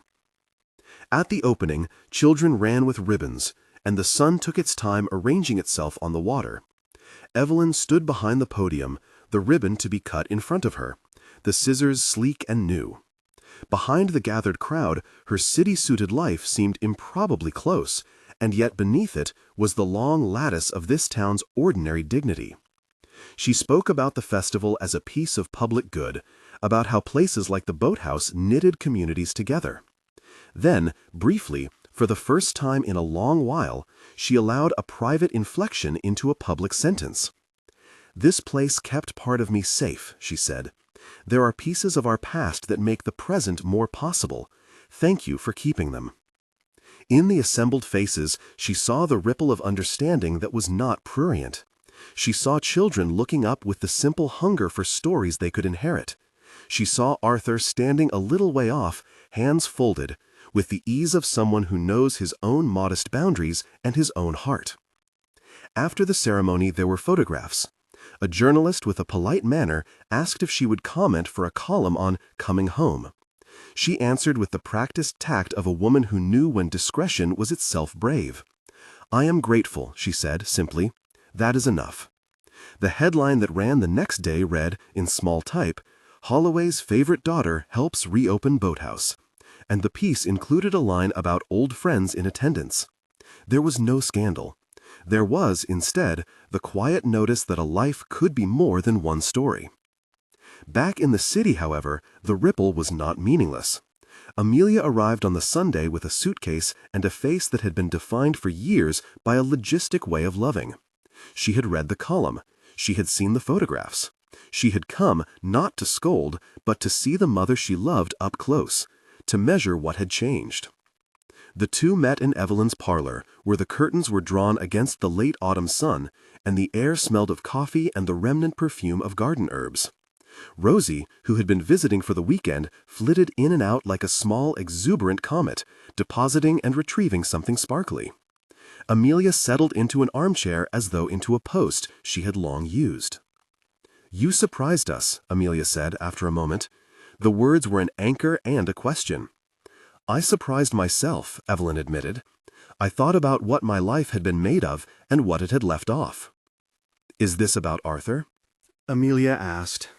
At the opening, children ran with ribbons, and the sun took its time arranging itself on the water. Evelyn stood behind the podium, the ribbon to be cut in front of her, the scissors sleek and new. Behind the gathered crowd, her city-suited life seemed improbably close, and yet beneath it was the long lattice of this town's ordinary dignity. She spoke about the festival as a piece of public good, about how places like the boathouse knitted communities together. Then, briefly, For the first time in a long while, she allowed a private inflection into a public sentence. "This place kept part of me safe," she said. "There are pieces of our past that make the present more possible. Thank you for keeping them." In the assembled faces, she saw the ripple of understanding that was not prurient. She saw children looking up with the simple hunger for stories they could inherit. She saw Arthur standing a little way off, hands folded, with the ease of someone who knows his own modest boundaries and his own heart. After the ceremony, there were photographs. A journalist with a polite manner asked if she would comment for a column on coming home. She answered with the practiced tact of a woman who knew when discretion was itself brave. "I am grateful," she said simply. "That is enough." The headline that ran the next day read, in small type, "Holloway's favorite daughter helps reopen boathouse," and the piece included a line about old friends in attendance. There was no scandal. There was, instead, the quiet notice that a life could be more than one story. Back in the city, however, the ripple was not meaningless. Amelia arrived on the Sunday with a suitcase and a face that had been defined for years by a logistic way of loving. She had read the column. She had seen the photographs. She had come not to scold, but to see the mother she loved up close, to measure what had changed. The two met in Evelyn's parlor, where the curtains were drawn against the late autumn sun, and the air smelled of coffee and the remnant perfume of garden herbs. Rosie, who had been visiting for the weekend, flitted in and out like a small, exuberant comet, depositing and retrieving something sparkly. Amelia settled into an armchair as though into a post she had long used. "You surprised us," Amelia said after a moment. The words were an anchor and a question. "I surprised myself," Evelyn admitted. "I thought about what my life had been made of and what it had left off." "Is this about Arthur?" Amelia asked,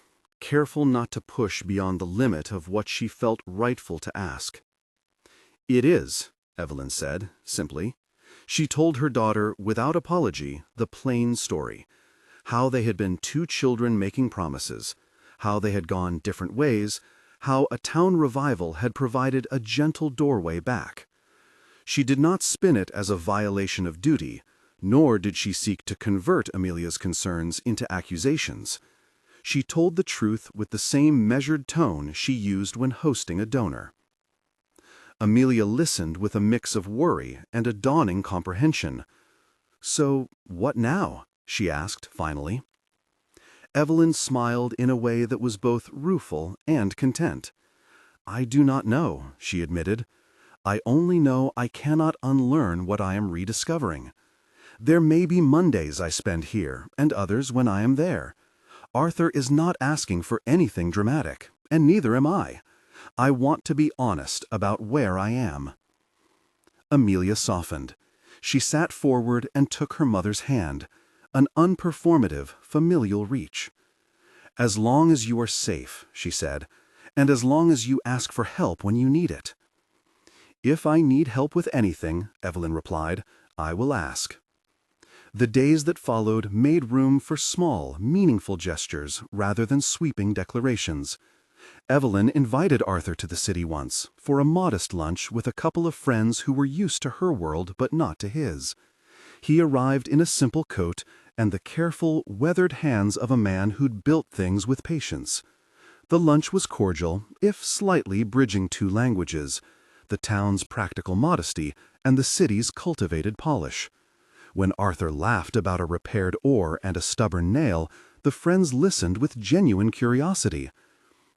careful not to push beyond the limit of what she felt rightful to ask. "It is," Evelyn said, simply. She told her daughter, without apology, the plain story. How they had been two children making promises, how they had gone different ways, how a town revival had provided a gentle doorway back. She did not spin it as a violation of duty, nor did she seek to convert Amelia's concerns into accusations. She told the truth with the same measured tone she used when hosting a donor. Amelia listened with a mix of worry and a dawning comprehension. "So, what now?" she asked finally. Evelyn smiled in a way that was both rueful and content. "I do not know," she admitted. "I only know I cannot unlearn what I am rediscovering. There may be Mondays I spend here, and others when I am there. Arthur is not asking for anything dramatic, and neither am I. I want to be honest about where I am." Amelia softened. She sat forward and took her mother's hand, an unperformative, familial reach. "As long as you are safe," she said, "and as long as you ask for help when you need it." "If I need help with anything," Evelyn replied, "I will ask." The days that followed made room for small, meaningful gestures rather than sweeping declarations. Evelyn invited Arthur to the city once, for a modest lunch with a couple of friends who were used to her world but not to his. He arrived in a simple coat and the careful, weathered hands of a man who'd built things with patience. The lunch was cordial, if slightly bridging two languages, the town's practical modesty and the city's cultivated polish. When Arthur laughed about a repaired oar and a stubborn nail, the friends listened with genuine curiosity.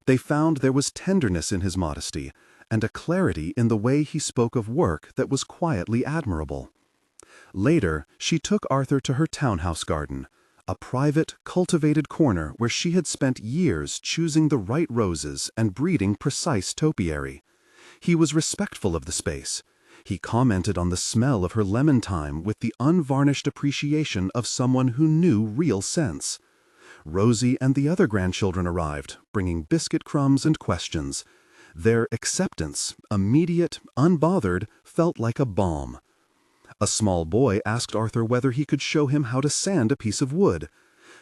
They found there was tenderness in his modesty, and a clarity in the way he spoke of work that was quietly admirable. Later, she took Arthur to her townhouse garden, a private, cultivated corner where she had spent years choosing the right roses and breeding precise topiary. He was respectful of the space. He commented on the smell of her lemon thyme with the unvarnished appreciation of someone who knew real sense. Rosie and the other grandchildren arrived, bringing biscuit crumbs and questions. Their acceptance, immediate, unbothered, felt like a balm. A small boy asked Arthur whether he could show him how to sand a piece of wood.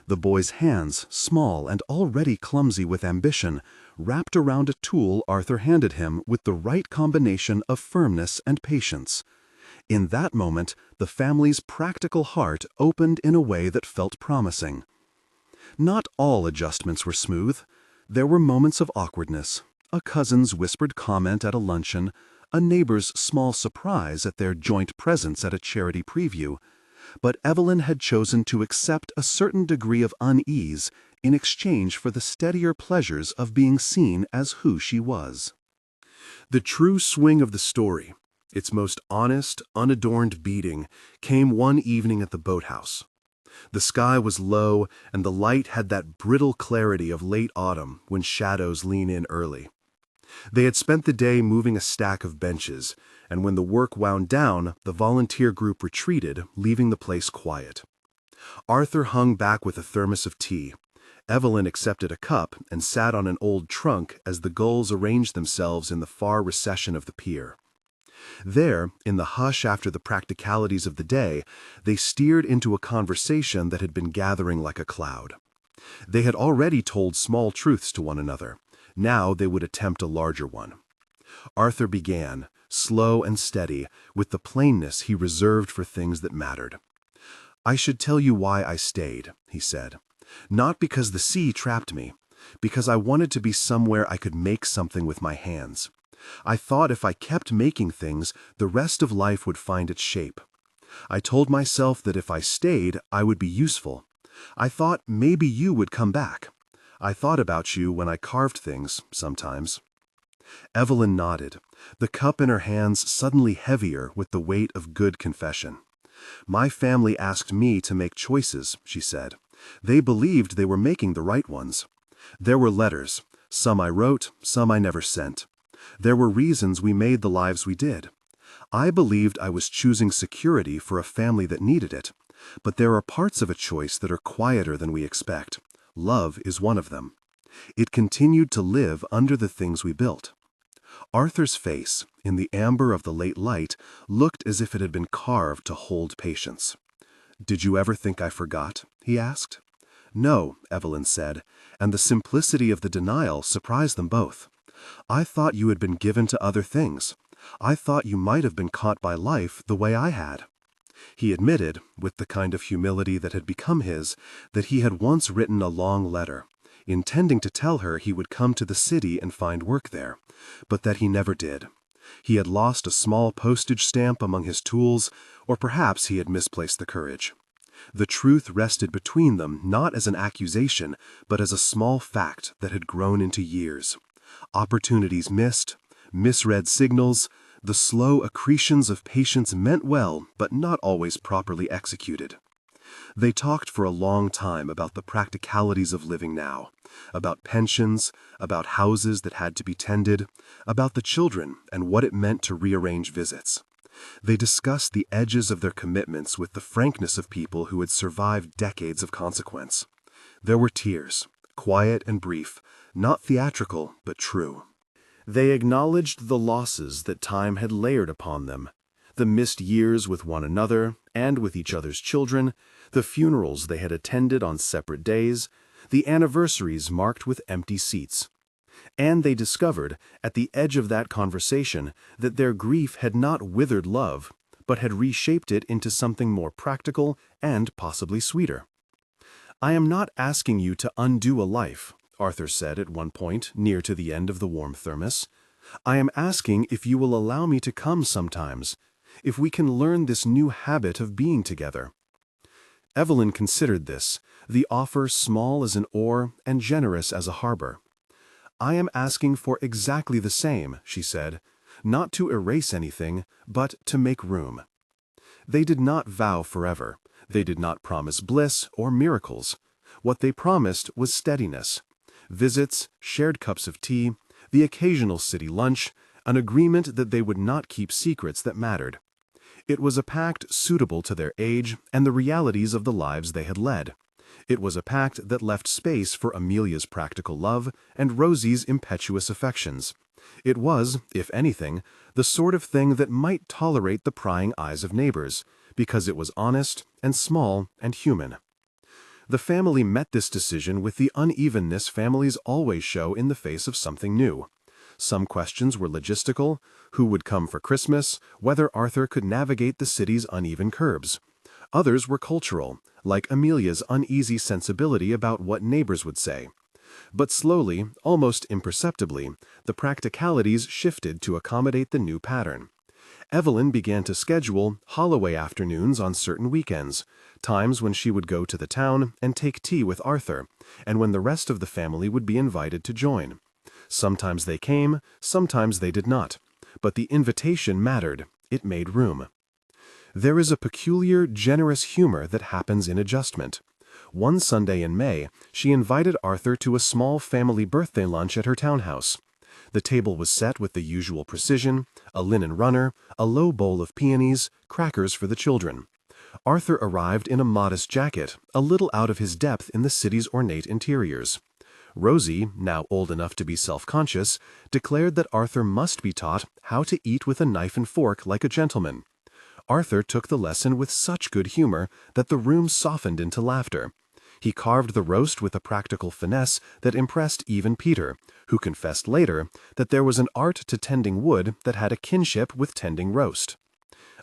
The boy's hands, small and already clumsy with ambition, wrapped around a tool Arthur handed him with the right combination of firmness and patience. In that moment, the family's practical heart opened in a way that felt promising. Not all adjustments were smooth. There were moments of awkwardness, a cousin's whispered comment at a luncheon, a neighbor's small surprise at their joint presence at a charity preview. But Evelyn had chosen to accept a certain degree of unease in exchange for the steadier pleasures of being seen as who she was. The true swing of the story, its most honest, unadorned beating, came one evening at the boathouse. The sky was low, and the light had that brittle clarity of late autumn when shadows lean in early. They had spent the day moving a stack of benches, and when the work wound down, the volunteer group retreated, leaving the place quiet. Arthur hung back with a thermos of tea. Evelyn accepted a cup and sat on an old trunk as the gulls arranged themselves in the far recession of the pier. There, in the hush after the practicalities of the day, they steered into a conversation that had been gathering like a cloud. They had already told small truths to one another. Now they would attempt a larger one. Arthur began, slow and steady, with the plainness he reserved for things that mattered. "I should tell you why I stayed," he said. "Not because the sea trapped me, because I wanted to be somewhere I could make something with my hands. I thought if I kept making things, the rest of life would find its shape. I told myself that if I stayed, I would be useful. I thought maybe you would come back. I thought about you when I carved things, sometimes." Evelyn nodded, the cup in her hands suddenly heavier with the weight of good confession. "My family asked me to make choices," she said. "They believed they were making the right ones. There were letters, some I wrote, some I never sent. There were reasons we made the lives we did. I believed I was choosing security for a family that needed it, but there are parts of a choice that are quieter than we expect. Love is one of them. It continued to live under the things we built." Arthur's face, in the amber of the late light, looked as if it had been carved to hold patience. "Did you ever think I forgot?" he asked. "No," Evelyn said, and the simplicity of the denial surprised them both. "I thought you had been given to other things. I thought you might have been caught by life the way I had." He admitted, with the kind of humility that had become his, that he had once written a long letter, intending to tell her he would come to the city and find work there, but that he never did. He had lost a small postage stamp among his tools, or perhaps he had misplaced the courage. The truth rested between them not as an accusation, but as a small fact that had grown into years. Opportunities missed, misread signals, the slow accretions of patience meant well, but not always properly executed. They talked for a long time about the practicalities of living now, about pensions, about houses that had to be tended, about the children and what it meant to rearrange visits. They discussed the edges of their commitments with the frankness of people who had survived decades of consequence. There were tears, quiet and brief, not theatrical, but true. They acknowledged the losses that time had layered upon them, the missed years with one another and with each other's children, the funerals they had attended on separate days, the anniversaries marked with empty seats. And they discovered, at the edge of that conversation, that their grief had not withered love, but had reshaped it into something more practical and possibly sweeter. "I am not asking you to undo a life," Arthur said at one point, near to the end of the warm thermos. "I am asking if you will allow me to come sometimes, if we can learn this new habit of being together." Evelyn considered this, the offer small as an oar and generous as a harbor. "I am asking for exactly the same," she said, "not to erase anything, but to make room." They did not vow forever. They did not promise bliss or miracles. What they promised was steadiness. Visits, shared cups of tea, the occasional city lunch, an agreement that they would not keep secrets that mattered. It was a pact suitable to their age and the realities of the lives they had led. It was a pact that left space for Amelia's practical love and Rosie's impetuous affections. It was, if anything, the sort of thing that might tolerate the prying eyes of neighbors, because it was honest and small and human. The family met this decision with the unevenness families always show in the face of something new. Some questions were logistical: who would come for Christmas, whether Arthur could navigate the city's uneven curbs. Others were cultural, like Amelia's uneasy sensibility about what neighbors would say. But slowly, almost imperceptibly, the practicalities shifted to accommodate the new pattern. Evelyn began to schedule Holloway afternoons on certain weekends, times when she would go to the town and take tea with Arthur, and when the rest of the family would be invited to join. Sometimes they came, sometimes they did not, but the invitation mattered. It made room. There is a peculiar, generous humor that happens in adjustment. One Sunday in May, she invited Arthur to a small family birthday lunch at her townhouse. The table was set with the usual precision: a linen runner, a low bowl of peonies, crackers for the children. Arthur arrived in a modest jacket, a little out of his depth in the city's ornate interiors. Rosie, now old enough to be self-conscious, declared that Arthur must be taught how to eat with a knife and fork like a gentleman. Arthur took the lesson with such good humor that the room softened into laughter. He carved the roast with a practical finesse that impressed even Peter, who confessed later that there was an art to tending wood that had a kinship with tending roast.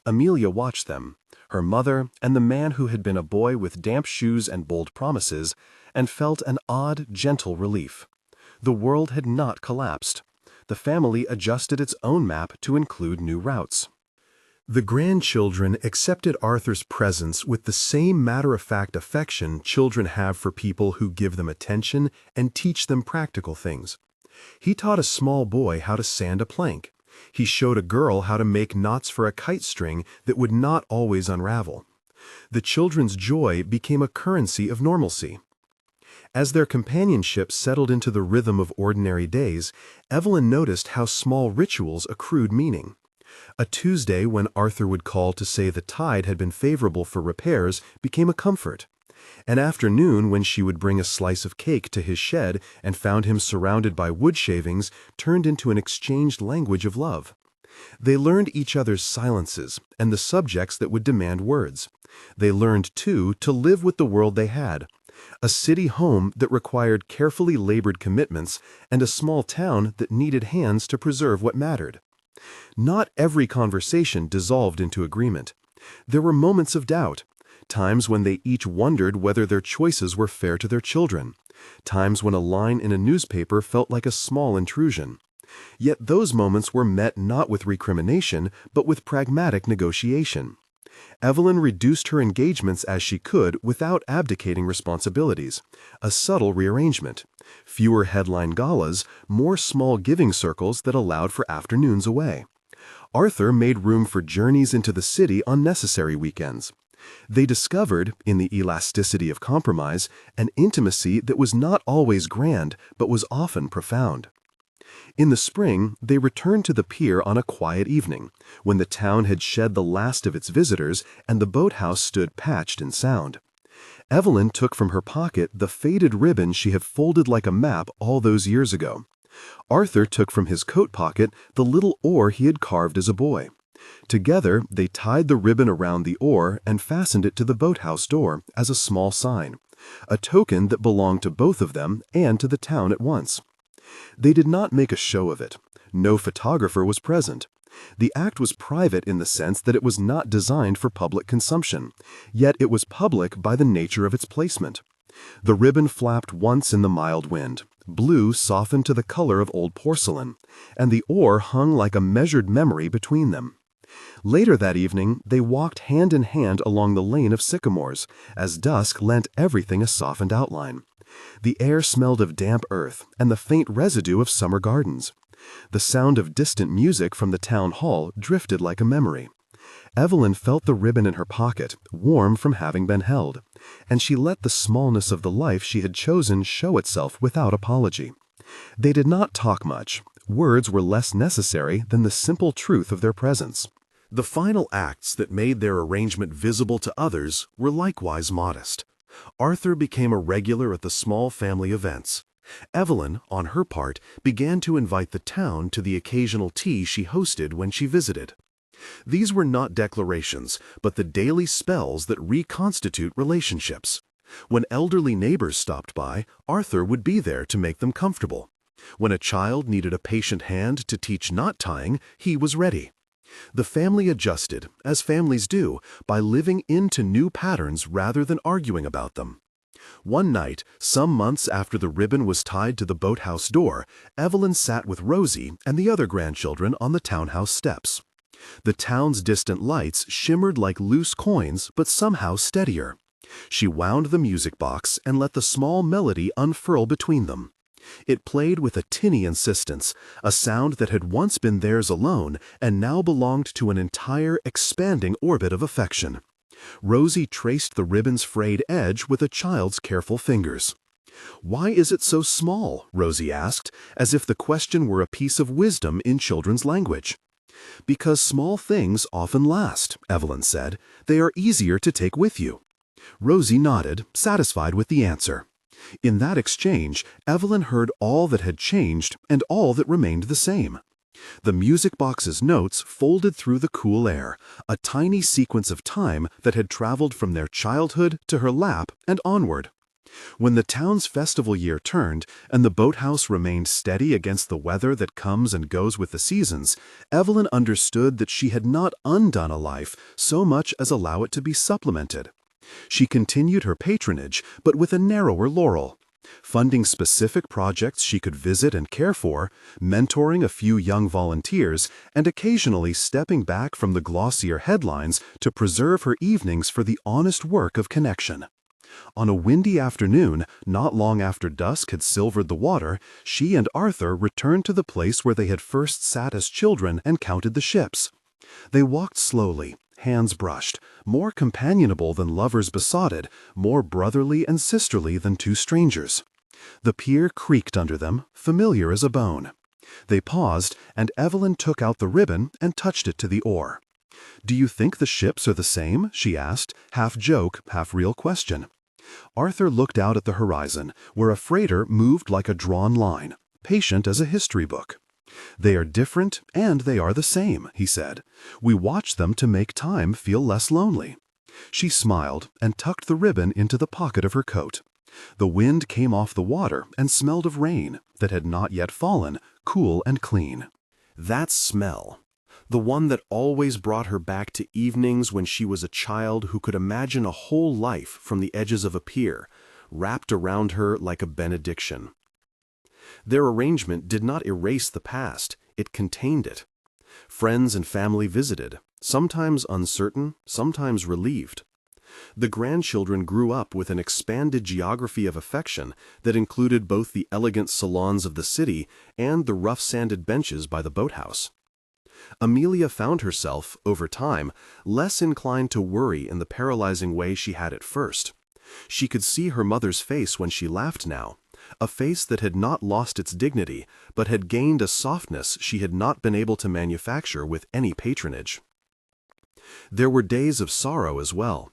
Amelia watched them, her mother and the man who had been a boy with damp shoes and bold promises, and felt an odd, gentle relief. The world had not collapsed. The family adjusted its own map to include new routes. The grandchildren accepted Arthur's presence with the same matter-of-fact affection children have for people who give them attention and teach them practical things. He taught a small boy how to sand a plank. He showed a girl how to make knots for a kite string that would not always unravel. The children's joy became a currency of normalcy. As their companionship settled into the rhythm of ordinary days, Evelyn noticed how small rituals accrued meaning. A Tuesday when Arthur would call to say the tide had been favorable for repairs became a comfort. An afternoon when she would bring a slice of cake to his shed and found him surrounded by wood shavings turned into an exchanged language of love. They learned each other's silences and the subjects that would demand words. They learned, too, to live with the world they had. A city home that required carefully labored commitments and a small town that needed hands to preserve what mattered. Not every conversation dissolved into agreement. There were moments of doubt, times when they each wondered whether their choices were fair to their children, times when a line in a newspaper felt like a small intrusion. Yet those moments were met not with recrimination, but with pragmatic negotiation. Evelyn reduced her engagements as she could without abdicating responsibilities. A subtle rearrangement. Fewer headline galas, more small giving circles that allowed for afternoons away. Arthur made room for journeys into the city on necessary weekends. They discovered, in the elasticity of compromise, an intimacy that was not always grand, but was often profound. In the spring, they returned to the pier on a quiet evening, when the town had shed the last of its visitors and the boathouse stood patched and sound. Evelyn took from her pocket the faded ribbon she had folded like a map all those years ago. Arthur took from his coat pocket the little oar he had carved as a boy. Together, they tied the ribbon around the oar and fastened it to the boathouse door as a small sign, a token that belonged to both of them and to the town at once. They did not make a show of it. No photographer was present. The act was private in the sense that it was not designed for public consumption, yet it was public by the nature of its placement. The ribbon flapped once in the mild wind. Blue softened to the color of old porcelain, and the oar hung like a measured memory between them. Later that evening, they walked hand in hand along the lane of sycamores, as dusk lent everything a softened outline. The air smelled of damp earth and the faint residue of summer gardens. The sound of distant music from the town hall drifted like a memory. Evelyn felt the ribbon in her pocket, warm from having been held, and she let the smallness of the life she had chosen show itself without apology. They did not talk much. Words were less necessary than the simple truth of their presence. The final acts that made their arrangement visible to others were likewise modest. Arthur became a regular at the small family events. Evelyn, on her part, began to invite the town to the occasional tea she hosted when she visited. These were not declarations, but the daily spells that reconstitute relationships. When elderly neighbors stopped by, Arthur would be there to make them comfortable. When a child needed a patient hand to teach knot tying, he was ready. The family adjusted, as families do, by living into new patterns rather than arguing about them. One night, some months after the ribbon was tied to the boathouse door, Evelyn sat with Rosie and the other grandchildren on the townhouse steps. The town's distant lights shimmered like loose coins, but somehow steadier. She wound the music box and let the small melody unfurl between them. It played with a tinny insistence, a sound that had once been theirs alone and now belonged to an entire, expanding orbit of affection. Rosie traced the ribbon's frayed edge with a child's careful fingers. "Why is it so small?" Rosie asked, as if the question were a piece of wisdom in children's language. "Because small things often last," Evelyn said. "They are easier to take with you." Rosie nodded, satisfied with the answer. In that exchange, Evelyn heard all that had changed and all that remained the same. The music box's notes folded through the cool air, a tiny sequence of time that had traveled from their childhood to her lap and onward. When the town's festival year turned and the boathouse remained steady against the weather that comes and goes with the seasons, Evelyn understood that she had not undone a life so much as allow it to be supplemented. She continued her patronage, but with a narrower laurel, funding specific projects she could visit and care for, mentoring a few young volunteers, and occasionally stepping back from the glossier headlines to preserve her evenings for the honest work of connection. On a windy afternoon, not long after dusk had silvered the water, she and Arthur returned to the place where they had first sat as children and counted the ships. They walked slowly, hands brushed, more companionable than lovers besotted, more brotherly and sisterly than two strangers. The pier creaked under them, familiar as a bone. They paused, and Evelyn took out the ribbon and touched it to the oar. "Do you think the ships are the same?" she asked, half joke, half real question. Arthur looked out at the horizon, where a freighter moved like a drawn line, patient as a history book. "They are different, and they are the same," he said. "We watch them to make time feel less lonely." She smiled and tucked the ribbon into the pocket of her coat. The wind came off the water and smelled of rain that had not yet fallen, cool and clean. That smell, the one that always brought her back to evenings when she was a child who could imagine a whole life from the edges of a pier, wrapped around her like a benediction. Their arrangement did not erase the past, it contained it. Friends and family visited, sometimes uncertain, sometimes relieved. The grandchildren grew up with an expanded geography of affection that included both the elegant salons of the city and the rough-sanded benches by the boathouse. Amelia found herself, over time, less inclined to worry in the paralyzing way she had at first. She could see her mother's face when she laughed now, a face that had not lost its dignity, but had gained a softness she had not been able to manufacture with any patronage. There were days of sorrow as well.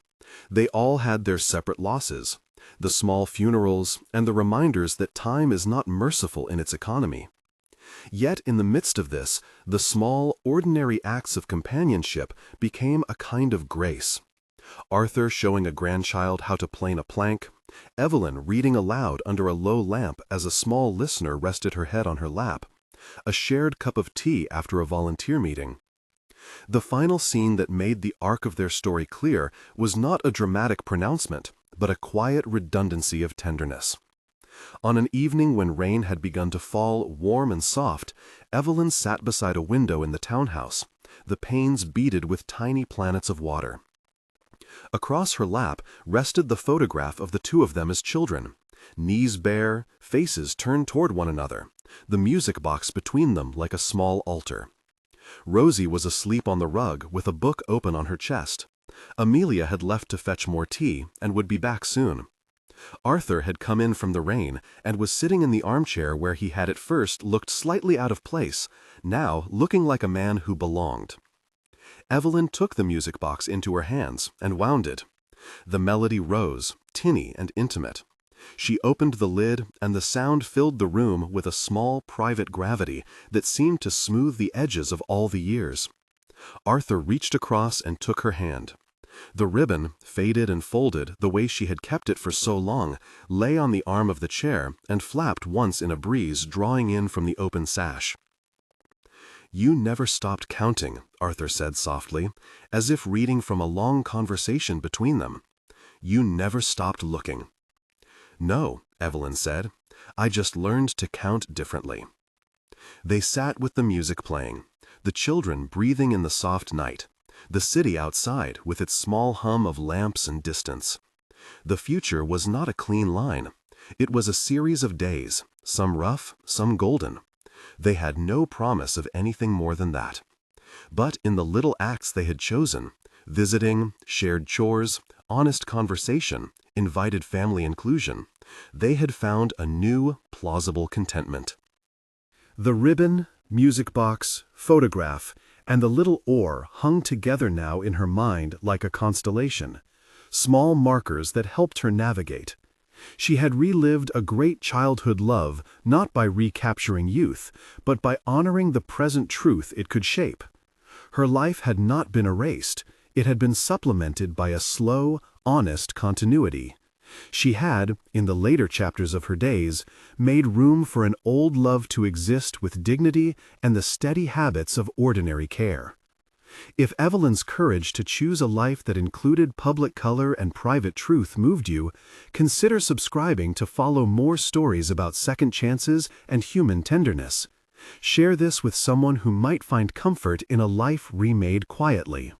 They all had their separate losses, the small funerals and the reminders that time is not merciful in its economy. Yet in the midst of this, the small, ordinary acts of companionship became a kind of grace. Arthur showing a grandchild how to plane a plank, Evelyn reading aloud under a low lamp as a small listener rested her head on her lap, a shared cup of tea after a volunteer meeting. The final scene that made the arc of their story clear was not a dramatic pronouncement, but a quiet redundancy of tenderness. On an evening when rain had begun to fall warm and soft, Evelyn sat beside a window in the townhouse, the panes beaded with tiny planets of water. Across her lap rested the photograph of the two of them as children, knees bare, faces turned toward one another, the music box between them like a small altar. Rosie was asleep on the rug with a book open on her chest. Amelia had left to fetch more tea and would be back soon. Arthur had come in from the rain and was sitting in the armchair where he had at first looked slightly out of place, now looking like a man who belonged. Evelyn took the music box into her hands and wound it. The melody rose, tinny and intimate. She opened the lid, and the sound filled the room with a small, private gravity that seemed to smooth the edges of all the years. Arthur reached across and took her hand. The ribbon, faded and folded the way she had kept it for so long, lay on the arm of the chair and flapped once in a breeze drawing in from the open sash. "You never stopped counting," Arthur said softly, as if reading from a long conversation between them. "You never stopped looking." "No," Evelyn said. "I just learned to count differently." They sat with the music playing, the children breathing in the soft night, the city outside with its small hum of lamps and distance. The future was not a clean line. It was a series of days, some rough, some golden. They had no promise of anything more than that. But in the little acts they had chosen, visiting, shared chores, honest conversation, invited family inclusion, they had found a new, plausible contentment. The ribbon, music box, photograph, and the little oar hung together now in her mind like a constellation, small markers that helped her navigate. She had relived a great childhood love not by recapturing youth, but by honoring the present truth it could shape. Her life had not been erased, it had been supplemented by a slow, honest continuity. She had, in the later chapters of her days, made room for an old love to exist with dignity and the steady habits of ordinary care. If Evelyn's courage to choose a life that included public color and private truth moved you, consider subscribing to follow more stories about second chances and human tenderness. Share this with someone who might find comfort in a life remade quietly.